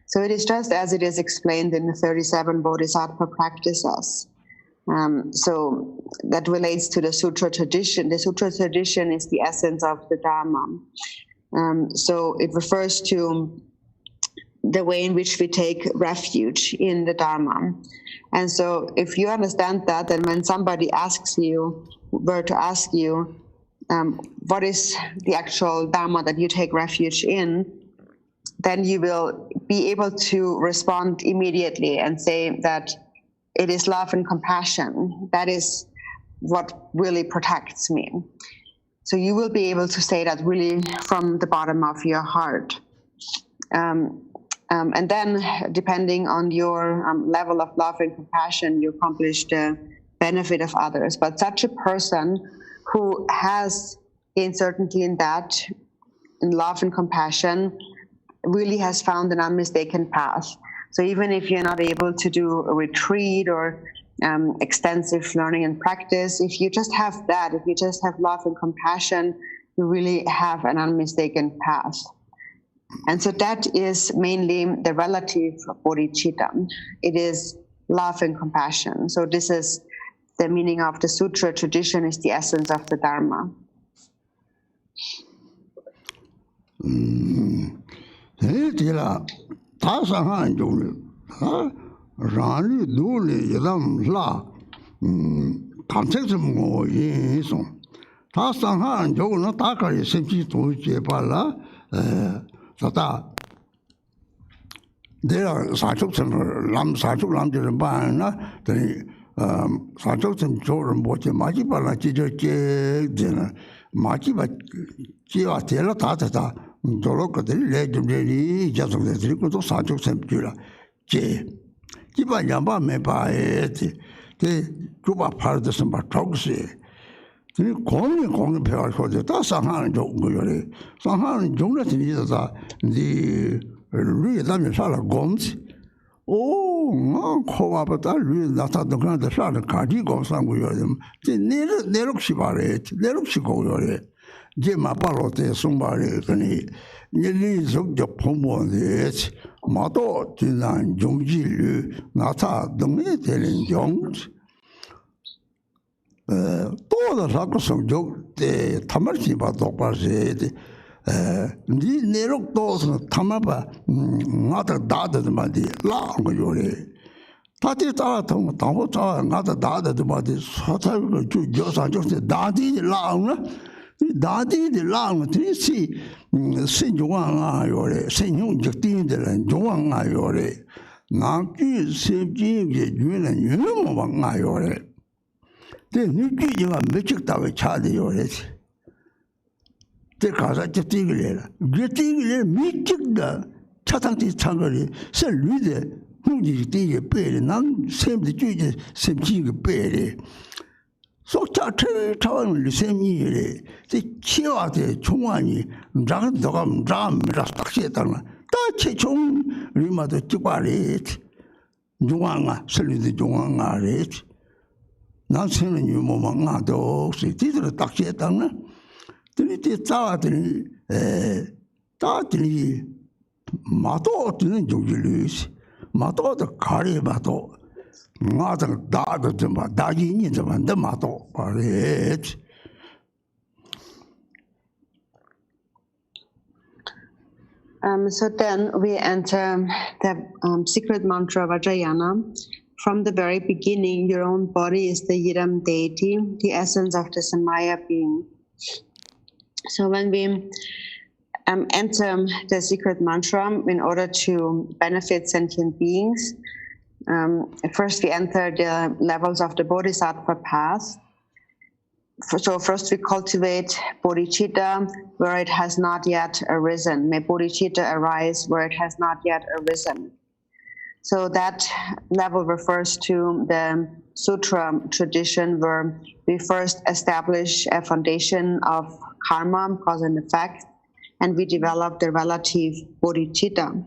So it is just as it is explained in the 37 Bodhisattva practices. So that relates to the Sutra tradition. The Sutra tradition is the essence of the Dharma. So it refers to the way in which we take refuge in the Dharma. And so if you understand that, then when somebody were to ask you, what is the actual Dharma that you take refuge in, then you will be able to respond immediately and say that it is love and compassion. That is what really protects me. So you will be able to say that really from the bottom of your heart. And then, depending on your level of love and compassion, you accomplish the benefit of others. But such a person who has gained certainty in that, in love and compassion, really has found an unmistaken path. So even if you're not able to do a retreat or extensive learning and practice, if you just have that, if you just have love and compassion, you really have an unmistaken path. And so that is mainly the relative bodhicitta. It is love and compassion. So this is the meaning of the sutra tradition, is the essence of the Dharma. Tata, there are Sajok Lam Sajok Lam Jirambana, the Sajok Joram Boche Majibala Chijo dinner, Majiba Chia Tela Tata, Doloka, the legend, just of the Trico Sajok Sempura, J. Jiba Yamba me by it, the Juba Partisans by Toxie. 공이 배워서 다 상하는 종교래. 상하는 종교는 이제다 이 루이다면 살아 공지. 오, 코와부터 루이 나타도 그런데 살아 가지고 상고요. 제 내력시 바래. 내력시 고요래. 제 마발로테 송바래. 그니 일이 속적 포모네. 마도 지난 종지를 나타 등에 되는 종지. todas las cosas yo te tamarsi ba dokparse ni nerok todos tamaba ngata dada de madi la ngore tati ta tong tong ta ngata dada de madi sata ko ju jo sa jo de dadi la na dadi de la na ti si sin jo nga yore sin yong je tin de la jo nga yore na ki se ji ge ju na yu mo nga yore 네 느끼지가 며칠 따위 차대요래지. 제 가서 접대기래라. 접대기래 미직다. 차상티 창거리 셀리데 홍지 되게 빼래. 난 샘도 주제 샘지가 빼래. 속차트 차원을 샘이래. 제 치와대 총안이 장 너가 잠이라 딱시했다는 다 최종 리마도 찍바래. 중앙아 셀리데 중앙아래. 난생은 유모만 나도 시티들 딱지에 땅나 들이 짜와들이 따들이 마도 되는 조질이지. 마도도 가리 마도. 나도 다도 좀 다기니 좀 안데 마도. 그래. So then we enter the secret mantra of Ajayanam. From the very beginning, your own body is the Yidam deity, the essence of the Samaya being. So when we enter the secret mantra in order to benefit sentient beings, first we enter the levels of the Bodhisattva path. So first we cultivate bodhicitta where it has not yet arisen. May bodhicitta arise where it has not yet arisen. So that level refers to the sutra tradition where we first establish a foundation of karma, cause and effect, and we develop the relative bodhicitta.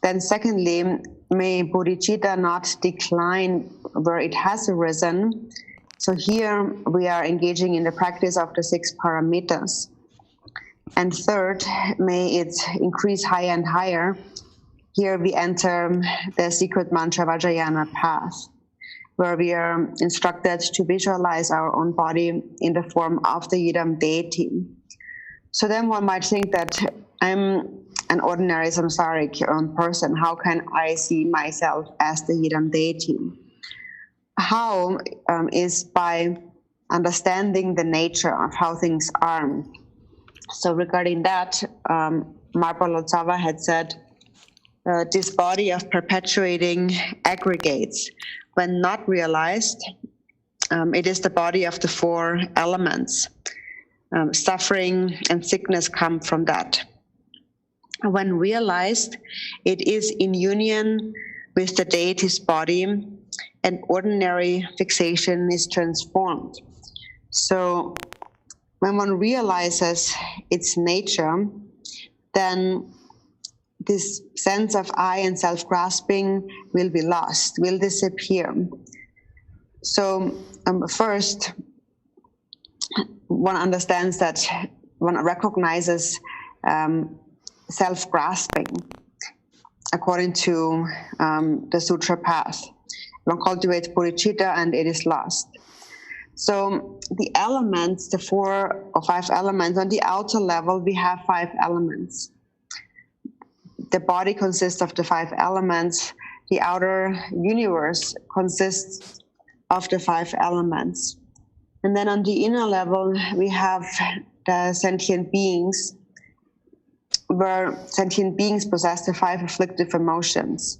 Then secondly, may bodhicitta not decline where it has arisen. So here we are engaging in the practice of the 6 paramitas. And third, may it increase higher and higher. Here we enter the secret mantra of Ajayana path, where we are instructed to visualize our own body in the form of the Yidam deity. So then one might think that I'm an ordinary samsaric person. How can I see myself as the Yidam deity? How is by understanding the nature of how things are. So regarding that, Marpa Lotsawa had said, this body of perpetuating aggregates, when not realized, it is the body of the 4 elements. Suffering and sickness come from that. When realized, it is in union with the deity's body, and ordinary fixation is transformed. So when one realizes its nature, then this sense of I and self-grasping will be lost, will disappear. So first, one understands that one recognizes self-grasping according to the sutra path. One cultivates bodhicitta and it is lost. So the elements, the 4 or 5 elements, on the outer level we have 5 elements. The body consists of the 5 elements. The outer universe consists of the 5 elements. And then on the inner level we have the sentient beings, where sentient beings possess the 5 afflictive emotions.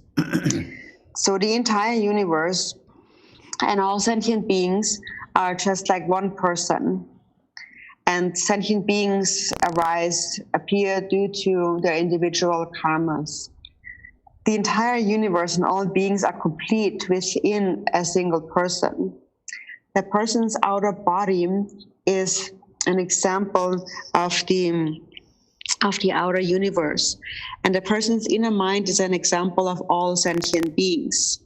So the entire universe and all sentient beings are just like one person. And sentient beings appear due to their individual karmas. The entire universe and all beings are complete within a single person. The person's outer body is an example of the outer universe. And the person's inner mind is an example of all sentient beings.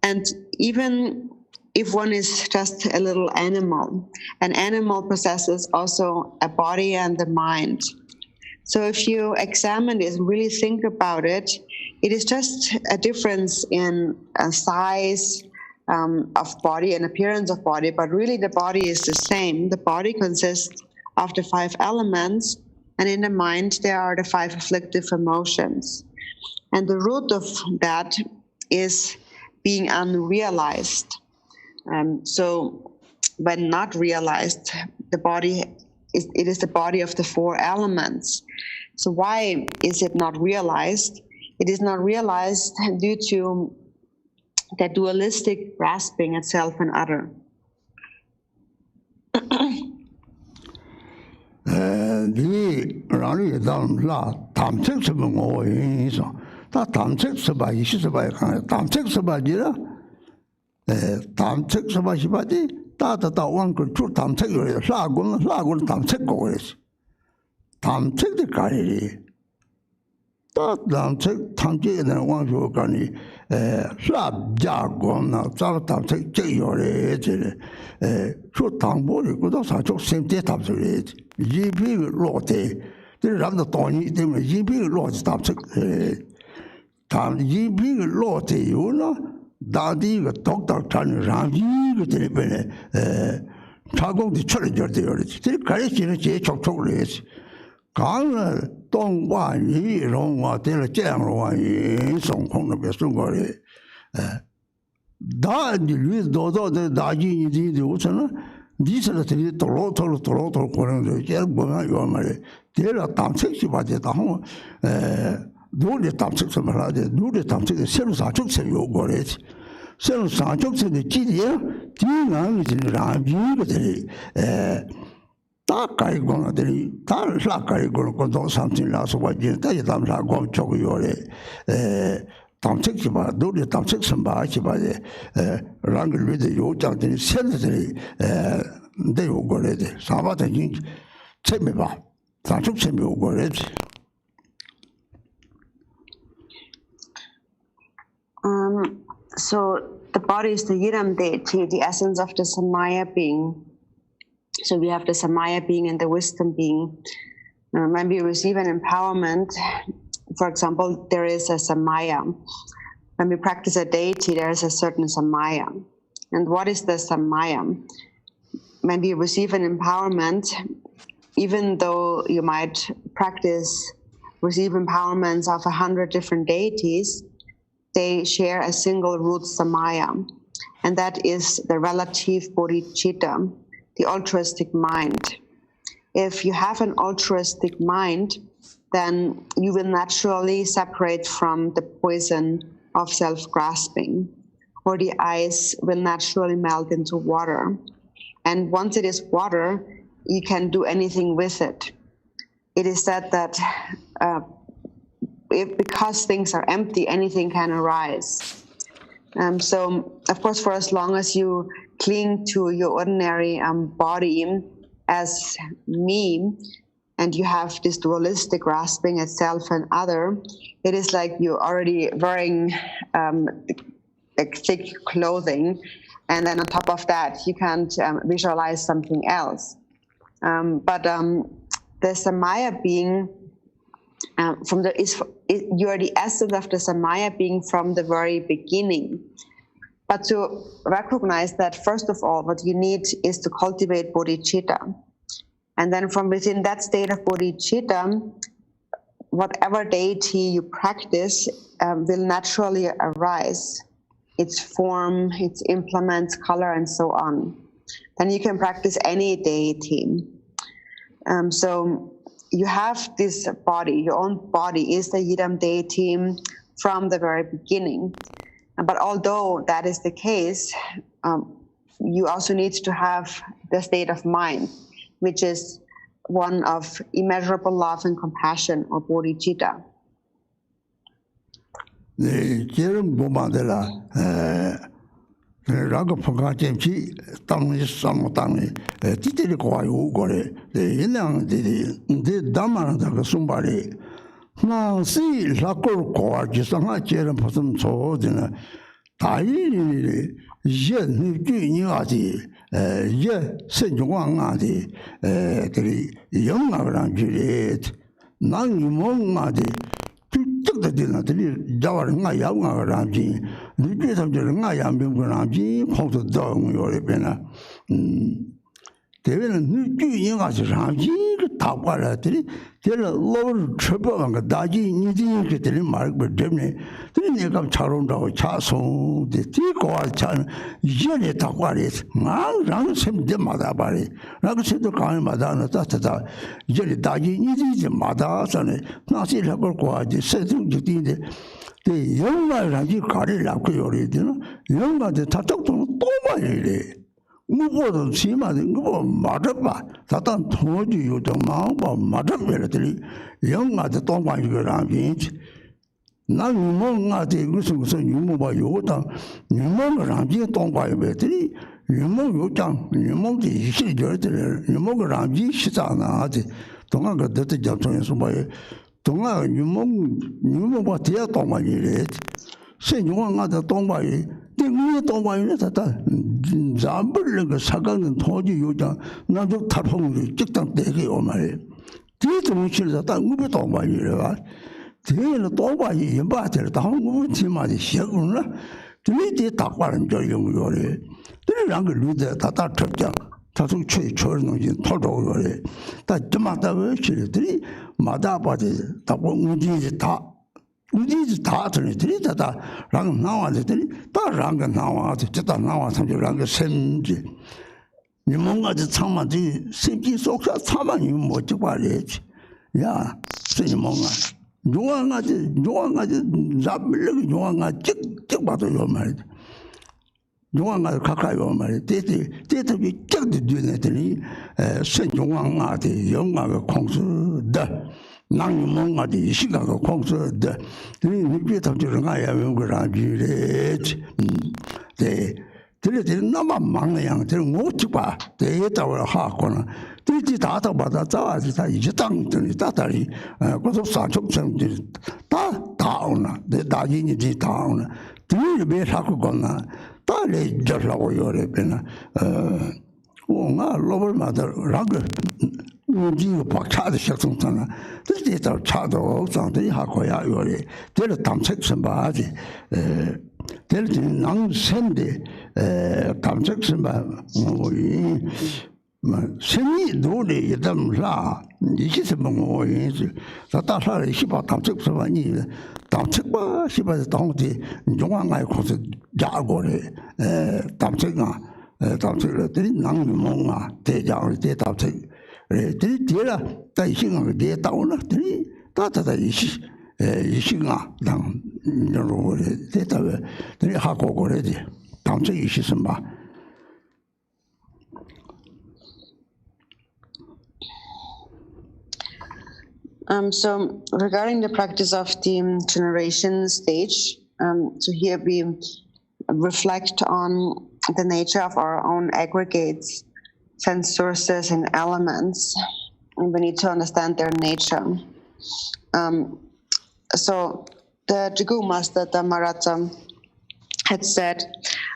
And even if one is just a little animal, an animal possesses also a body and a mind. So if you examine this, really think about it, it is just a difference in size of body and appearance of body, but really the body is the same. The body consists of the 5 elements, and in the mind there are the 5 afflictive emotions. And the root of that is being unrealized. So when not realized, the body is the body of the 4 elements. So why is it not realized? It is not realized due to the dualistic grasping at self and other. 이 라리 담라 담책스는 거인서 다 담책스바 이시스바에 간 담책스바지라 담책스바시바디 다다다 원그 주 담책을 사고는 담책고 그랬어 담책의 가리 다 담책 탐지는 원수 간이 사자고나 자 담책 제요래 저 당보리 그도 사적 생태 답설이 지비 로테 这人的道理，对么？一边落是打出，他一边落这有呢，当地个doctor看上一个这里边呢，查工的出来就这样的，这开始呢接触出来的，刚了东莞一龙啊，对了这样的话，也送空那边送过来，大你驴多少的大几你的流程了。你说的这里多老头可能就这我们要么的，这了当成是把这当努力当成什么了的，努力当成的线路上就是有过来的，线路上就是的几点，第一个就是让一个这里，大概讲了这里，大概讲到3天了，是我觉得也咱们啥讲这个要的，当成是吧，努力当成什么是吧的，让个女的有这样的现在这里，都有过来的，啥吧的人才没吧，当初才没有过来的。So the body is the Yidam deity, the essence of the Samaya being. So we have the Samaya being and the wisdom being. When we receive an empowerment, for example, there is a Samaya. When we practice a deity, there is a certain Samaya. And what is the Samaya? When we receive an empowerment, even though you might receive empowerments of 100 different deities, they share a single root Samaya. And that is the relative bodhicitta, the altruistic mind. If you have an altruistic mind, then you will naturally separate from the poison of self-grasping, or the ice will naturally melt into water. And once it is water, you can do anything with it. It is said that because things are empty, anything can arise. So, of course, for as long as you cling to your ordinary body as me, and you have this dualistic grasping at self and other, it is like you're already wearing like thick clothing, and then on top of that, you can't visualize something else. But the Samaya being you are the essence of the Samaya being from the very beginning. But to recognize that, first of all, what you need is to cultivate bodhicitta. And then from within that state of bodhicitta, whatever deity you practice will naturally arise. Its form, its implements, color, and so on. Then you can practice any deity. So you have this body, your own body is the Yidam deity from the very beginning. But although that is the case, you also need to have the state of mind, which is one of immeasurable love and compassion, or bodhicitta. Raga Panga Jemchi, Tang Sam Tang, Titty Kwayo Gore, the Yilang, the Dama, the Sumbari. Now, see, Lako Kwa, Jisanga Jerem for some so, then Tai Yen, Yati, Ye, Saint Juan, the young around Juliet, Nang Mong, took the dinner to Jawa young around you. You get up the Rangayam Bimburanji, hold the dog, your penna. They will do you as a Ramji, Tawaratri, tell a low triple and a daji, needing to tell Mark, but Germany, then you come Charonda, Chaso, the Tico, Chan, Jenny Tawaris, Ram, some demadabari, Ragus to call Madonna, Tata, Jenny Daji, needing Madas, and Nasi Lagoqua, the setting you did. The younger Raji Kari Lakuori, younger the Tato Tomari. Mugo Sima, Madaba, Satan told you the mouth of Mother military, younger the Toma Range. Now you know the Gusu, you move by Yota, you know Ranji Toma military, you know Yotan, you know the Shijor, you know Ranji Shitana, Tonga got the Japanese by. Tonga, you know what they are talking about. Say you want the Tonga, the new Tonga, Zambur, Sagan, and told you, not to tap on the chicken, take it on my. This mutual that I move it on by you. The Toba in battle, the home Tima the Shaguna, to meet the Takwa and Joy Yori. The younger leader that I took down, Tatu Churno in Toto Yori. That Jamata virtually three, Madaba, that one did talk. We did start and three that are rang now and three, that rang now at the now and the rang same. Nimonga the Tama, the Siki Soka Tama, you motivate. Yeah, Sinimonga. Joanga, Zabili, Joanga, Chick Battle your married. Joanga Kaka your married. They be checked the unity, Saint Joanga, the younger consul, the Nangimonga, the Chicago consul, the bit of the Rangaya graduate. They number Mangyang, the Motipa, the 8 hour Hakona. This data about that is a tongue to the Tatari, because of such down, the Dajini town. Three be Hakugona, Tali Jala Yorepena, Lower Mother, Rugger, Uji Pachad Shaksana, this is our child also, the Hakoya Yore, tell a Tam section body, tell the non Sunday, Tam section by. Semi Dodi, Yadam La, Yisibamo is the Tata Shiba Tamsik Savani, Tamsikba, Shiba Tonti, Joanga called Jagore, Tamsika, Tamsik, Nangimonga, Teja, Tamsik, Tira, Taising of the Tauna, Tata Yishinga, Dang, Teta, Hako already, Tamsik Ishisamba. So regarding the practice of the generation stage, so here we reflect on the nature of our own aggregates, sense sources, and elements, and we need to understand their nature. So the Jigu Master Dhammarata had said,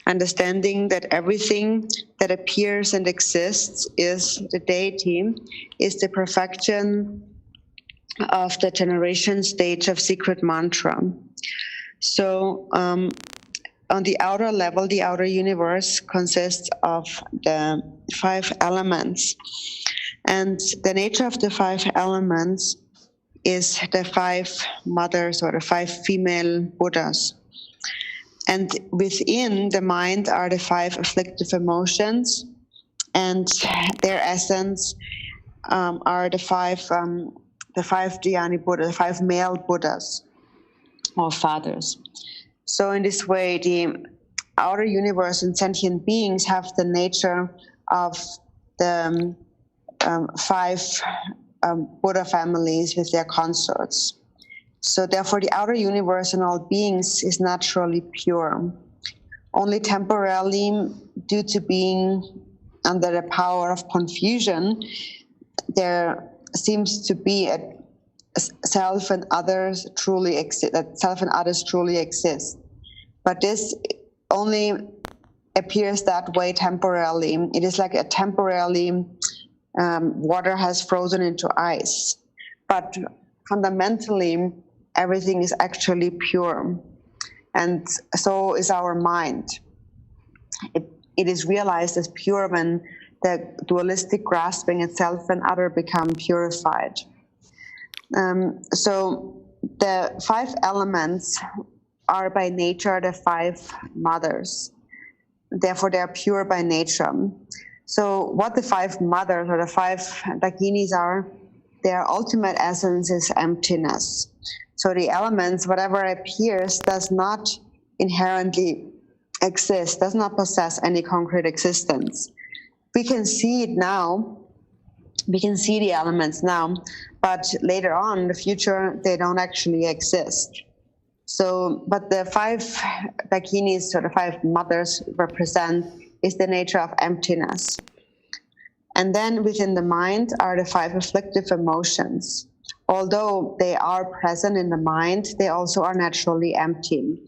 understanding that everything that appears and exists is the deity, is the perfection of the generation stage of secret mantra. So on the outer level, the outer universe consists of the 5 elements. And the nature of the 5 elements is the 5 mothers or the 5 female Buddhas. And within the mind are the 5 afflictive emotions, and their essence are the 5 Dhyani Buddha, the 5 male Buddhas or fathers. So in this way, the outer universe and sentient beings have the nature of the 5 Buddha families with their consorts. So therefore, the outer universe and all beings is naturally pure. Only temporarily, due to being under the power of confusion, there seems to be a self and others truly exist, that self and others truly exist. But this only appears that way temporarily. It is like a temporarily water has frozen into ice. But fundamentally, everything is actually pure. And so is our mind. It is realized as pure when the dualistic grasping at self and other become purified. So the 5 elements are by nature the 5 mothers. Therefore, they are pure by nature. So what the 5 mothers or the 5 Dakinis are, their ultimate essence is emptiness. So the elements, whatever appears, does not inherently exist, does not possess any concrete existence. We can see it now, we can see the elements now, but later on in the future, they don't actually exist. So, but the 5 Dakinis, or the 5 mothers represent, is the nature of emptiness. And then within the mind are the 5 afflictive emotions. Although they are present in the mind, they also are naturally empty.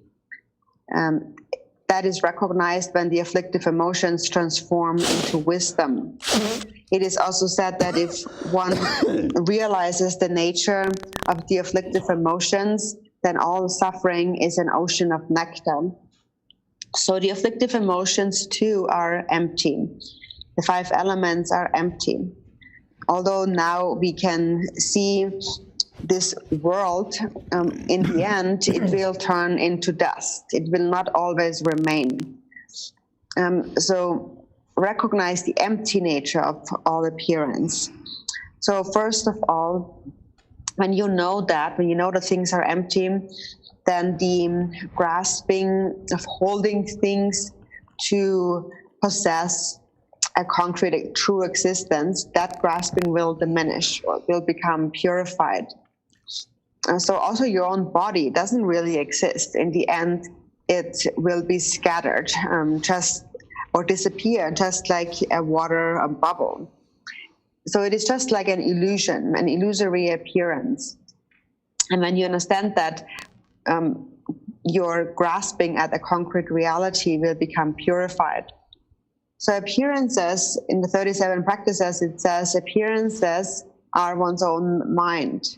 That is recognized when the afflictive emotions transform into wisdom. it is also said that if one realizes the nature of the afflictive emotions, then all suffering is an ocean of nectar. So the afflictive emotions too are empty. The 5 elements are empty. Although now we can see this world, in the end, it will turn into dust. It will not always remain. So recognize the empty nature of all appearance. So first of all, when you know that things are empty, then the grasping of holding things to possess a concrete, true existence, that grasping will diminish or will become purified. So also your own body doesn't really exist. In the end, it will be scattered, or disappear, just like a water bubble. So it is just like an illusion, an illusory appearance. And when you understand that, your grasping at a concrete reality will become purified. So appearances, in the 37 practices, it says appearances are one's own mind.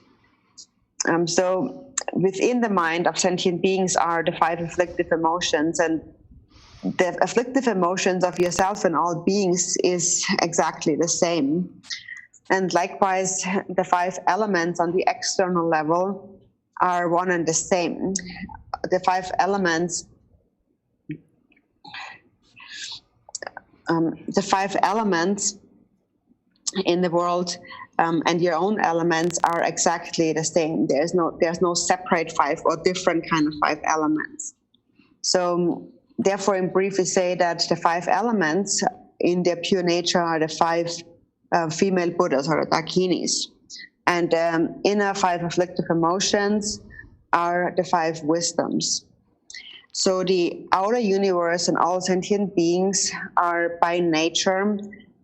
So within the mind of sentient beings are the 5 afflictive emotions, and the afflictive emotions of yourself and all beings is exactly the same. And likewise, the 5 elements on the external level are one and the same. The 5 elements, in the world and your own elements are exactly the same. There's no separate 5 or different kind of 5 elements. So therefore, in brief, we say that the 5 elements in their pure nature are the 5 female Buddhas, or the Dakinis. And inner 5 afflictive emotions are the 5 wisdoms. So the outer universe and all sentient beings are by nature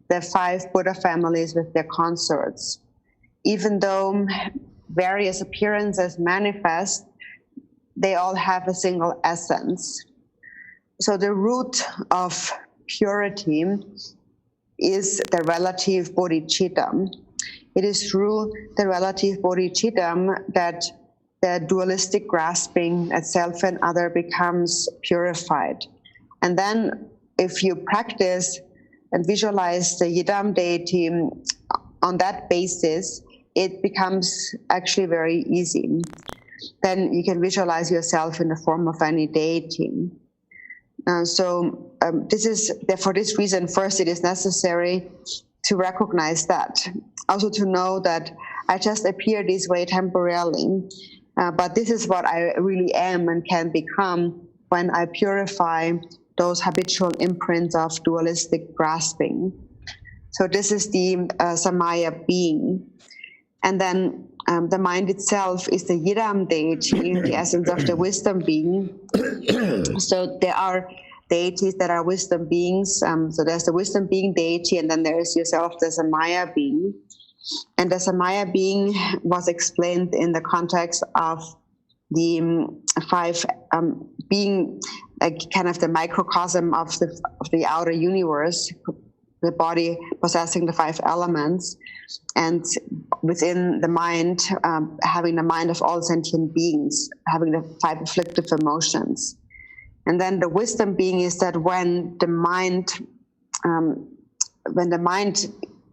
the 5 Buddha families with their consorts. Even though various appearances manifest, they all have a single essence. So the root of purity is the relative bodhicitta. It is through the relative bodhicitta that the dualistic grasping at self and other becomes purified. And then if you practice and visualize the Yidam deity on that basis, it becomes actually very easy. Then you can visualize yourself in the form of any deity. For this reason, first it is necessary to recognize that. Also to know that I just appear this way temporarily, but this is what I really am and can become when I purify those habitual imprints of dualistic grasping. So this is the Samaya being. And then the mind itself is the Yidam deity, the essence of the wisdom being. So there are deities that are wisdom beings. So there's the wisdom being deity, and then there is yourself, the Samaya being. And the Samaya being was explained in the context of the 5 being kind of the microcosm of the outer universe, the body possessing the 5 elements, and within the mind, having the mind of all sentient beings, having the 5 afflictive emotions. And then the wisdom being is that when the mind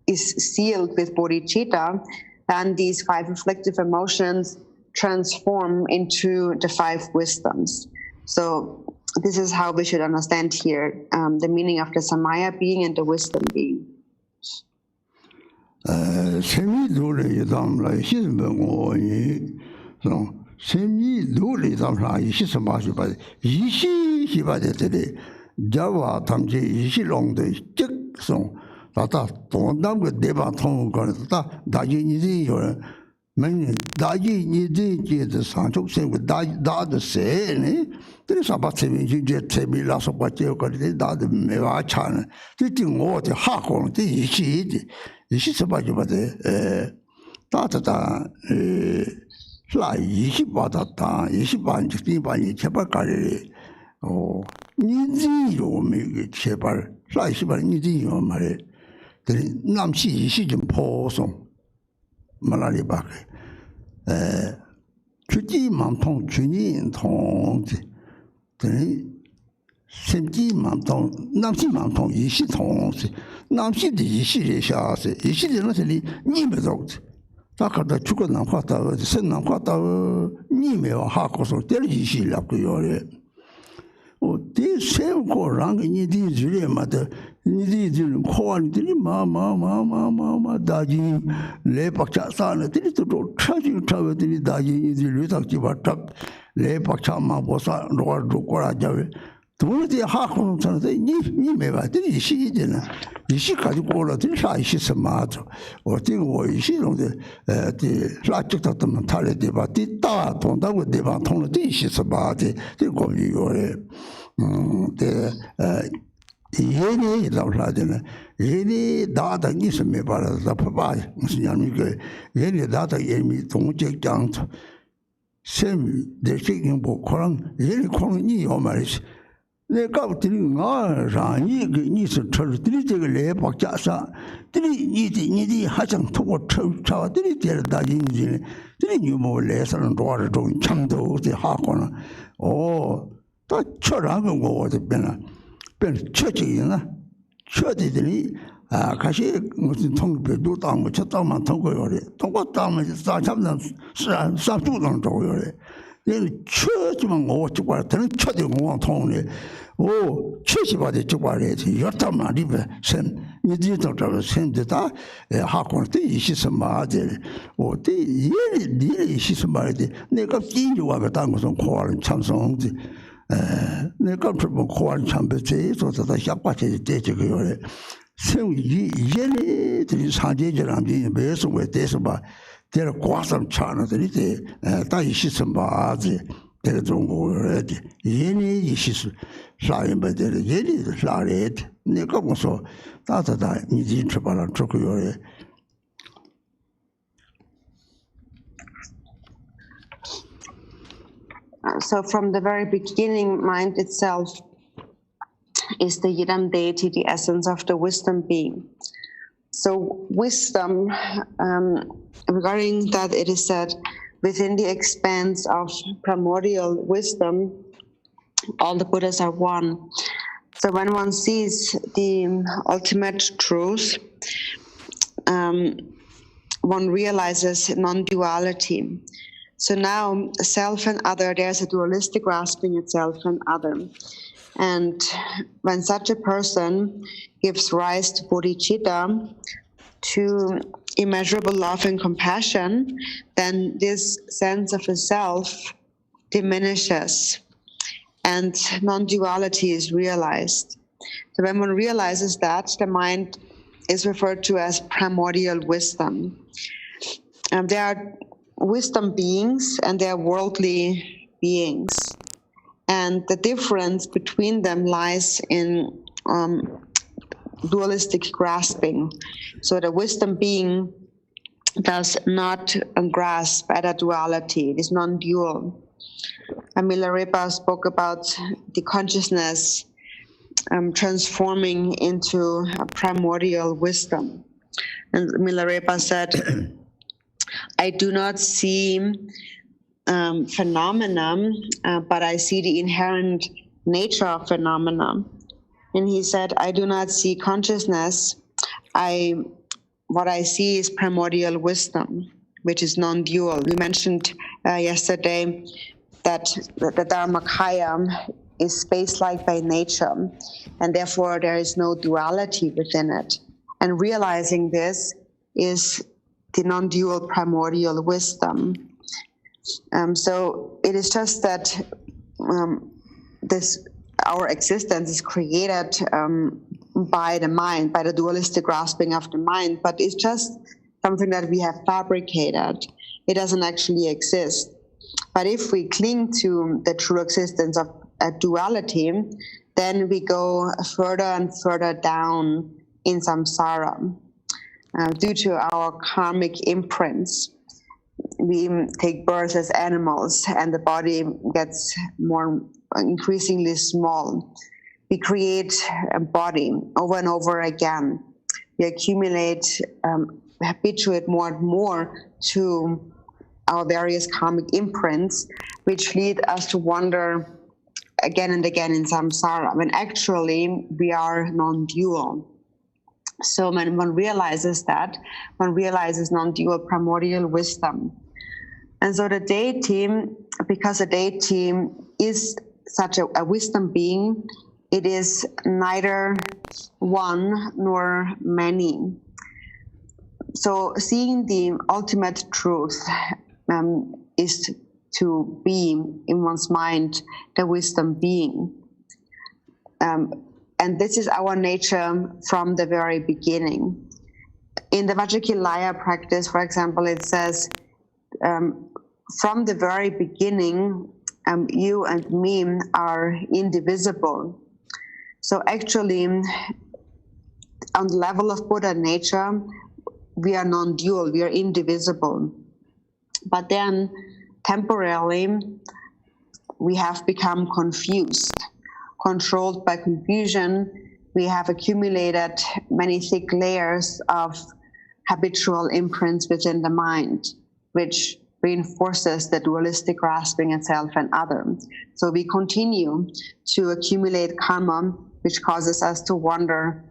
is sealed with bodhicitta, then these 5 afflictive emotions transform into the 5 wisdoms. So this is how we should understand here the meaning of the Samaya being and the wisdom being. Semi dole yidam la hisbe ngoyi, so semi dole yidam la hisbe ma shiba, yishi shiba de de, Java tamji yishi long de jik song, tata tondam ge deba tong gar tata daji nizi yo, men daji nizi je de sanchok se da de se ne. There is about 7 years, 7 last of what you got that Mevachan. The thing what the Hakon, the Ishi about Tata fly Ishibata, Ishiban, Jibani, Chapakari, or Nizi, make it Chapar, fly Shiba Nizi, Mare. 남시 이시 좀 보송 Milarepa 주지 만통 주인 통지 생기 만통 남시 만통 이시 통지 남시的이시를下是이시的那是你没走的他可能出个南话到深南话到你没有哈过说这一系了个有的我第三个让给你的人嘛的你的人夸你的嘛大金来把家上了的都超级超的大金你的旅途就把这来把家嘛不算如果来叫都是哈空成的你没吧这一系的呢一系开始过了这啥一系什么子我这个我一系中的的拉这个他们他的地方的大同那个地方通了这一系什么的这个有的的爷爷老啥的呢爷爷大的你是没办法他不把是让那个爷爷大的也没总结讲生的这个不可能爷爷可能你要买是那搞的我让你是吃的这个来把加上这里你的还想通过抽这里点大经济这里你没来上多少种强度的哈可能哦他吃两个我这边了变吃这个呢吃的这里开始我是通过别的当我吃当嘛通过有的通过当嘛上差不多上主当周有的那吃就嘛我就管等吃的我通的确实把这就管的要他嘛里边生你知道这个生的他哈光的一些什么的我的也一些什么的那个金就我个当我说夸人唱son的那个什么夸人唱的这说他想把这个有的生意也呢这常见这两边没什么的什么这个挂上唱的这里的大一些什么的这个中国人的也呢一些是啥人不的也呢是啥人的那个我说大你进去把它这个有的So from the very beginning, mind itself is the Yidam deity, the essence of the wisdom being. So wisdom, regarding that it is said, within the expanse of primordial wisdom, all the Buddhas are one. So when one sees the ultimate truth, one realizes non-duality. So now self and other, there's a dualistic grasping at self and other. And when such a person gives rise to bodhicitta, to immeasurable love and compassion, then this sense of a self diminishes and non-duality is realized. So when one realizes that, the mind is referred to as primordial wisdom. There are wisdom beings and there are worldly beings. And the difference between them lies in dualistic grasping. So the wisdom being does not grasp at a duality. It is non-dual. Milarepa spoke about the consciousness transforming into a primordial wisdom. And Milarepa said, I do not see phenomena, but I see the inherent nature of phenomena. And he said, I do not see consciousness. What I see is primordial wisdom, which is non-dual. We mentioned yesterday that the Dharmakaya is space-like by nature, and therefore there is no duality within it. And realizing this is the non-dual primordial wisdom. So it is just that our existence is created by the mind, by the dualistic grasping of the mind, but it's just something that we have fabricated. It doesn't actually exist. But if we cling to the true existence of a duality, then we go further and further down in samsara. Due to our karmic imprints, we take birth as animals and the body gets more increasingly small. We create a body over and over again. we accumulate habituate more and more to our various karmic imprints, which lead us to wander again and again in samsara, when actually we are non-dual. So when one realizes that, one realizes non-dual primordial wisdom. And so the deity, because the deity is such a wisdom being, it is neither one nor many. So seeing the ultimate truth is to be in one's mind the wisdom being. And this is our nature from the very beginning. In the Vajrayana practice, for example, it says, from the very beginning, you and me are indivisible. So actually, on the level of Buddha nature, we are non-dual, we are indivisible. But then, temporarily, we have become confused. Controlled by confusion, we have accumulated many thick layers of habitual imprints within the mind, which reinforces the dualistic grasping at self and other. So we continue to accumulate karma, which causes us to wander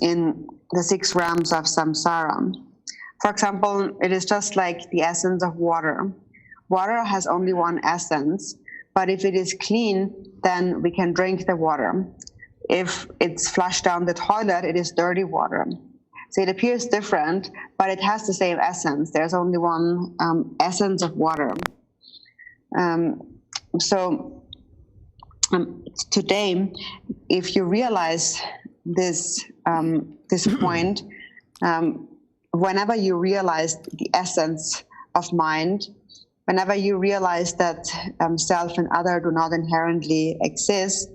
in the 6 realms of samsara. For example, it is just like the essence of water. Water has only one essence, but if it is clean, then we can drink the water. If it's flushed down the toilet, it is dirty water. So it appears different, but it has the same essence. There's only one essence of water. Today, if you realize this point, whenever you realize the essence of mind, whenever you realize that self and other do not inherently exist,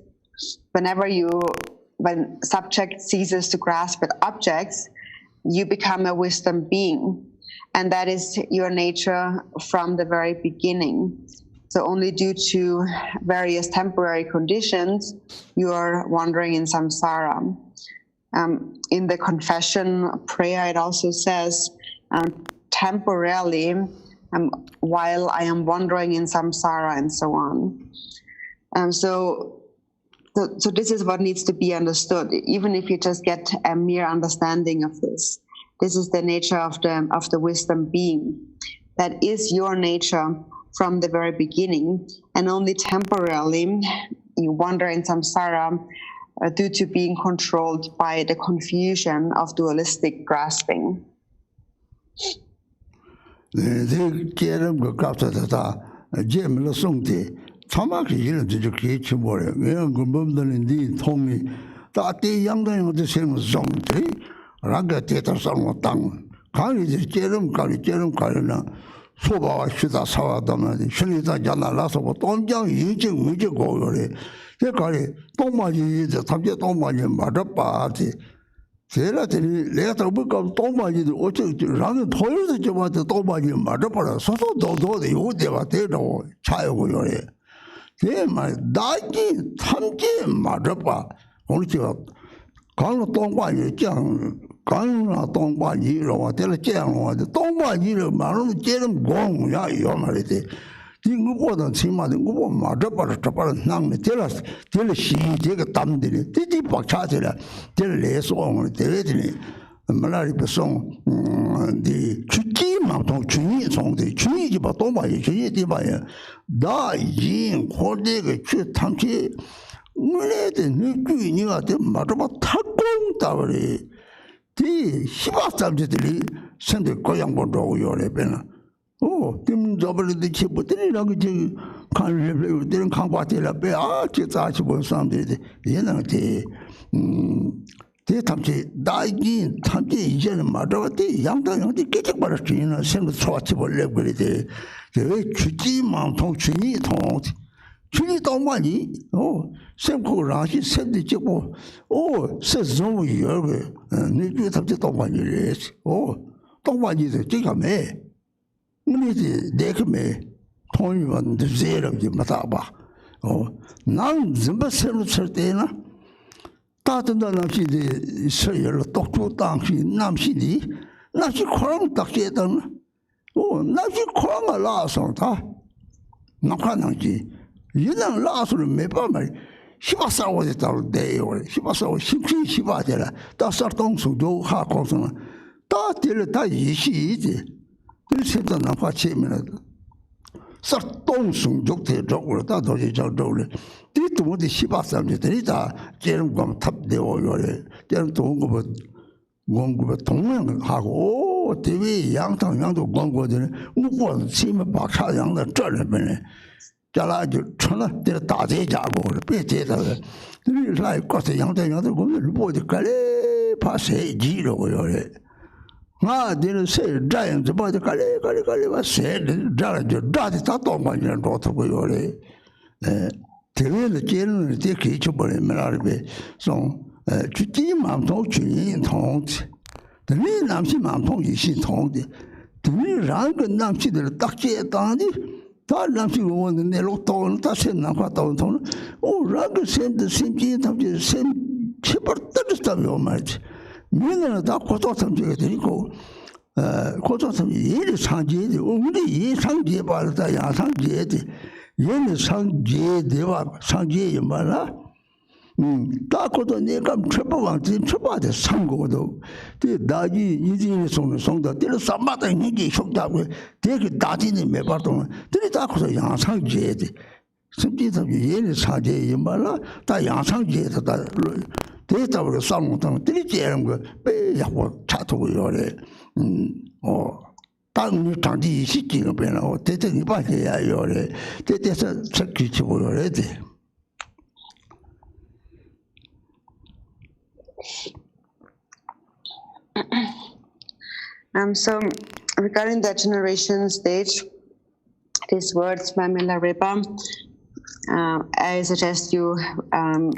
when subject ceases to grasp at objects, you become a wisdom being. And that is your nature from the very beginning. So only due to various temporary conditions, you are wandering in samsara. In the confession prayer, it also says, temporarily, while I am wandering in samsara, and so on. So this is what needs to be understood. Even if you just get a mere understanding of this, this is the nature of the wisdom being. That is your nature from the very beginning, and only temporarily you wander in samsara due to being controlled by the confusion of dualistic grasping. 소바 시다 사와다면 신이다 자나라서 동장 이직 위직 고요래 제가리 동마지 탑제 동마지 맞아봐지 제라들이 내가 더블까 동마지들 어째 라는 토요일에 저한테 동마지 맞아봐라 소소도도 요대가 되도 차요고요래 제말 나기 탐제 맞아봐 오늘 제가 강로 동마지 장 강나 동바지로 와들 째로 동바지를 말은 째는 공야 요 말이지 이거보다 치마도 그거 맞아봐라 낭네 데라스 데르시 제가 담들이 디디 박차들아 데레소를 데레더니 말라리베 디 주기만 동 주니 송데 주니지 봐 동바지 주니디 봐야 다인 고대가 주 탐치 물에도 느끼니가 돼 맞아봐 탁공다버리 이 희박삼들이 선대 고향보도 요래배나 김저버리도 치부들이라고 지 간레들은 강바들라 배아 지자치 본 사람들이 얘네한테 대탐지 나이 탐지 이제는 말아도 양당형이 깨끗 버렸지는 생각 좋아치 벌레 그래대 왜 주지만 통춘이 통 주니 동만이 생코라시 샌디지고 세종이 여기 니주 탑지 동만이래 동만이도 지가매 우리지 내가매 통이만 제럽지 맞아봐 난 좀 새로 칠 때나 다든다 남시디 서열로 독주 당시 남시디 남시 코랑 딱제던 남시 코랑을 라서다 나카낭지 이랑 라서를 매밤을 시바사오에 따로 대요 시바사오 심신 시바데라 다서동수도 하고서는 다 딜을 다 이시이지 그래서 나파 체면은 sartong ta doji chao zhou di tu di xiba sam ji de da jian guang tab de wo yo le jian dong gu gong gu dong yang ha go de wei yang tang yang du guang guo de wu guo qi me ba cha yang de zhe le ben le jia la就成了这大贼家过了别接他了你来过这样的我们不就干嘞怕谁急了我要嘞这谁这样子把这干嘞把谁这样就这的他多关键多他不要嘞这个的结论这可以就不能没那里边从去地满通去认同的等于南西满通也是同的等于两个南西的大街当的他南西我们那路到他现南话到通了两个现的现今他们就是现七八都是他们要买的明年他过到他们这个地方过到他们也是长街的我们的也长街吧在养长街的也是长街的吧长街也嘛了다 것도 내가 쳐봐왕 쳐봐대 상고도 그 나지 이진이 송다 때를 삼마다 이게 속다고 되게 나지니 매바도 들이 다 것도 양상제데甚至도 얘는 사제이 말라 다 양상제에서 다 대답으로 상무당 들이 제는 거 빼야고 차토고 요래 땅이 장지 시기가 변하고 대대니 봐야 요래 대대서 적기치 보여야 돼 So regarding the generation stage, these words by Milarepa, I suggest you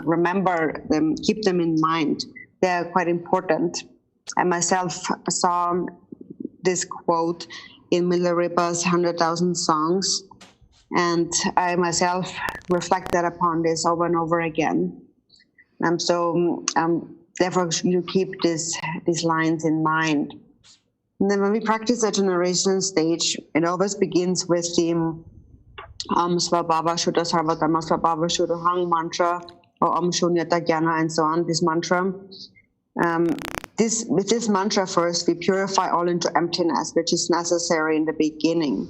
remember them, keep them in mind. They are quite important. I myself saw this quote in Milarepa's 100,000 Songs, and I myself reflected upon this over and over again. Therefore, you keep these lines in mind. And then when we practice the generation stage, it always begins with the Svabhava Shuddha Sarvadharma Svabhava Shuddha Hang mantra, or Shunyata Jnana, and so on, this mantra. With this mantra first, we purify all into emptiness, which is necessary in the beginning.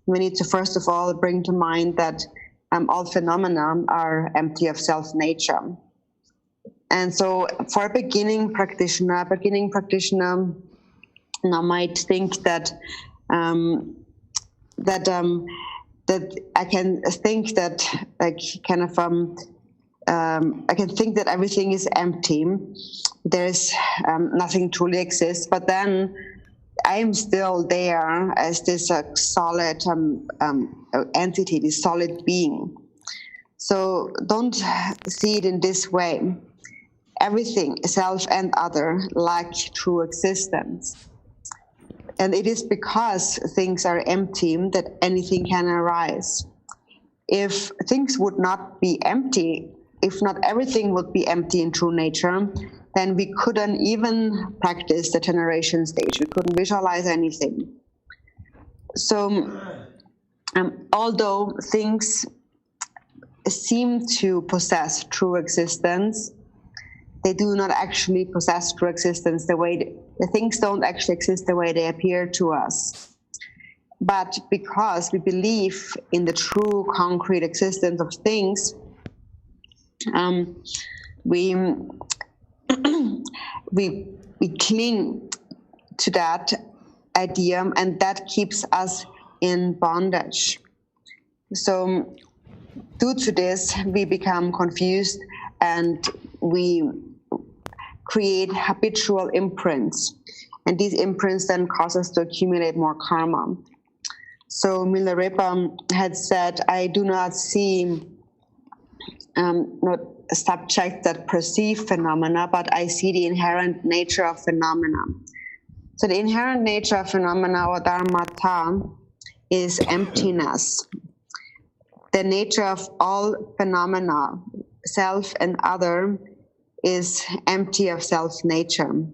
We need to first of all bring to mind that all phenomena are empty of self-nature. And so for a beginning practitioner now might think that I can think that I can think that everything is empty. There's nothing truly exists, but then I am still there as this solid entity, this solid being. So don't see it in this way. Everything, self and other, lack true existence. And it is because things are empty that anything can arise. If things would not be empty, if not everything would be empty in true nature, then we couldn't even practice the generation stage. We couldn't visualize anything. So, although things seem to possess true existence, they do not actually possess true existence the things don't actually exist the way they appear to us. But because we believe in the true concrete existence of things, we cling to that idea, and that keeps us in bondage. So due to this, we become confused and we create habitual imprints. And these imprints then cause us to accumulate more karma. So Milarepa had said, I do not see not a subject that perceive phenomena, but I see the inherent nature of phenomena. So the inherent nature of phenomena, or dharmata, is emptiness. The nature of all phenomena, self and other, is empty of self-nature,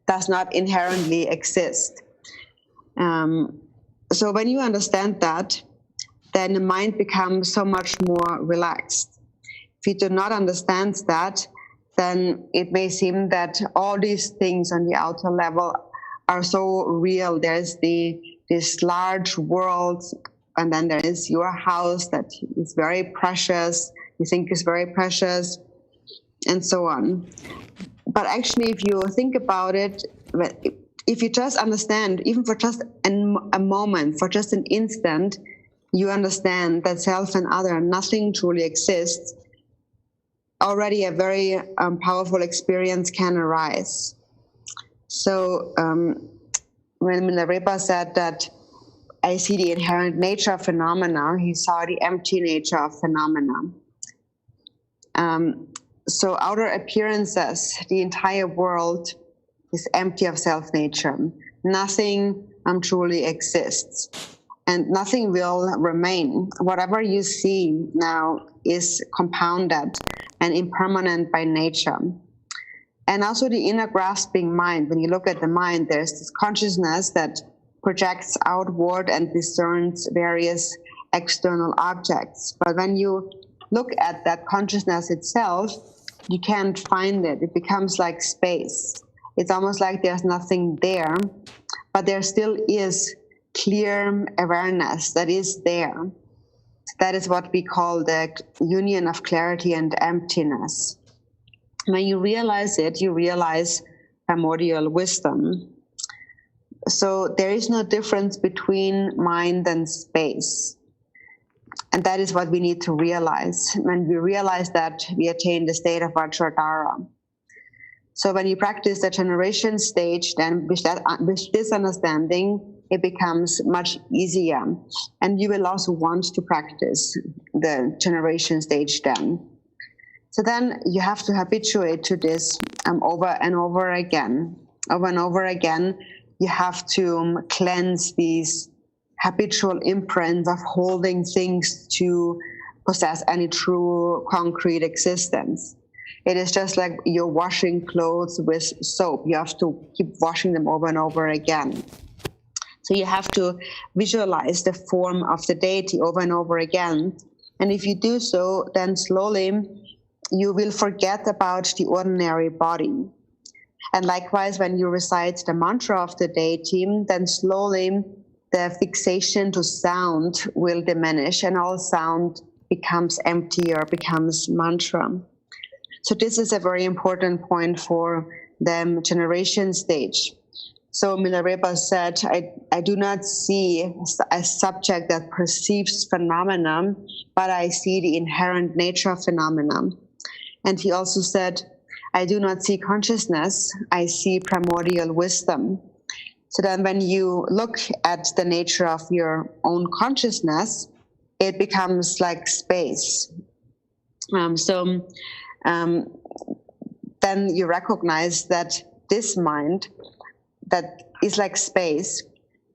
does not inherently exist. So when you understand that, then the mind becomes so much more relaxed. If you do not understand that, then it may seem that all these things on the outer level are so real. There's this large world, and then there is your house that is very precious, you think is very precious, and so on. But actually, if you think about it, if you just understand, even for just a moment, for just an instant, you understand that self and other, nothing truly exists, already a very powerful experience can arise. So when Milarepa said that I see the inherent nature of phenomena, he saw the empty nature of phenomena. So outer appearances, the entire world is empty of self-nature. Nothing truly exists, and nothing will remain. Whatever you see now is compounded and impermanent by nature. And also the inner grasping mind, when you look at the mind, there's this consciousness that projects outward and discerns various external objects. But when you look at that consciousness itself, you can't find it. It becomes like space. It's almost like there's nothing there, but there still is clear awareness that is there. That is what we call the union of clarity and emptiness. When you realize it, you realize primordial wisdom. So there is no difference between mind and space. And that is what we need to realize. When we realize that, we attain the state of our Churtara. So when you practice the generation stage, then with this understanding, it becomes much easier. And you will also want to practice the generation stage then. So then you have to habituate to this over and over again. Over and over again, you have to cleanse these habitual imprints of holding things to possess any true concrete existence. It is just like you're washing clothes with soap. You have to keep washing them over and over again. So you have to visualize the form of the deity over and over again. And if you do so, then slowly you will forget about the ordinary body. And likewise, when you recite the mantra of the deity, then slowly the fixation to sound will diminish and all sound becomes empty or becomes mantra. So this is a very important point for the generation stage. So Milarepa said, I do not see a subject that perceives phenomena, but I see the inherent nature of phenomena. And he also said, I do not see consciousness, I see primordial wisdom. So then when you look at the nature of your own consciousness, it becomes like space. Then you recognize that this mind that is like space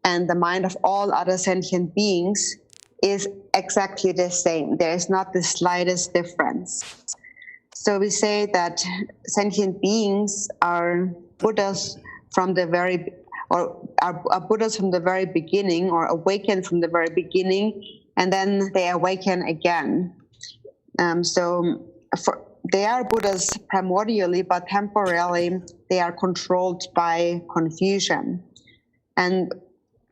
and the mind of all other sentient beings is exactly the same. There is not the slightest difference. So we say that sentient beings are Buddhas from the very, or are Buddhas from the very beginning, or awaken from the very beginning, and then they awaken again. They are Buddhas primordially, but temporarily they are controlled by confusion. And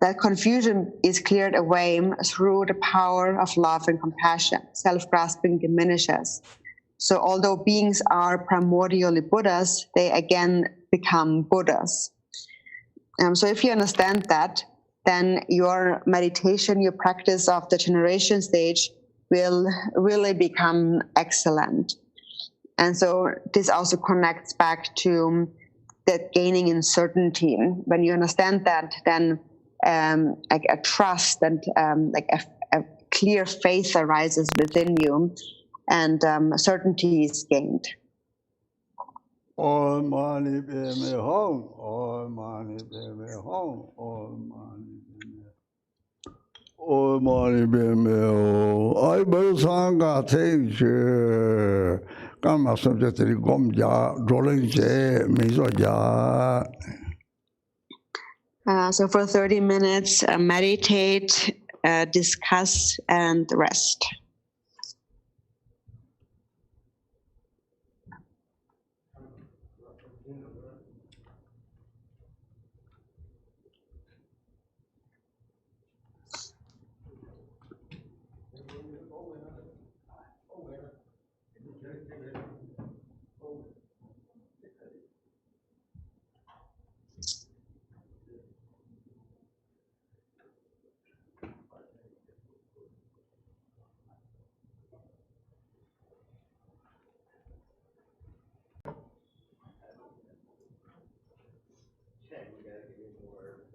that confusion is cleared away through the power of love and compassion. Self-grasping diminishes. So although beings are primordially Buddhas, they again become Buddhas. So if you understand that, then your meditation, your practice of the generation stage will really become excellent. And so this also connects back to that gaining in certainty. When you understand that, then like a trust and like a clear faith arises within you, and certainty is gained. All money be me home, all money be me home, all money be me. All money be me home. I better sanga take Kama subject gomja, rolling misoja. So for 30 minutes, meditate, discuss, and rest.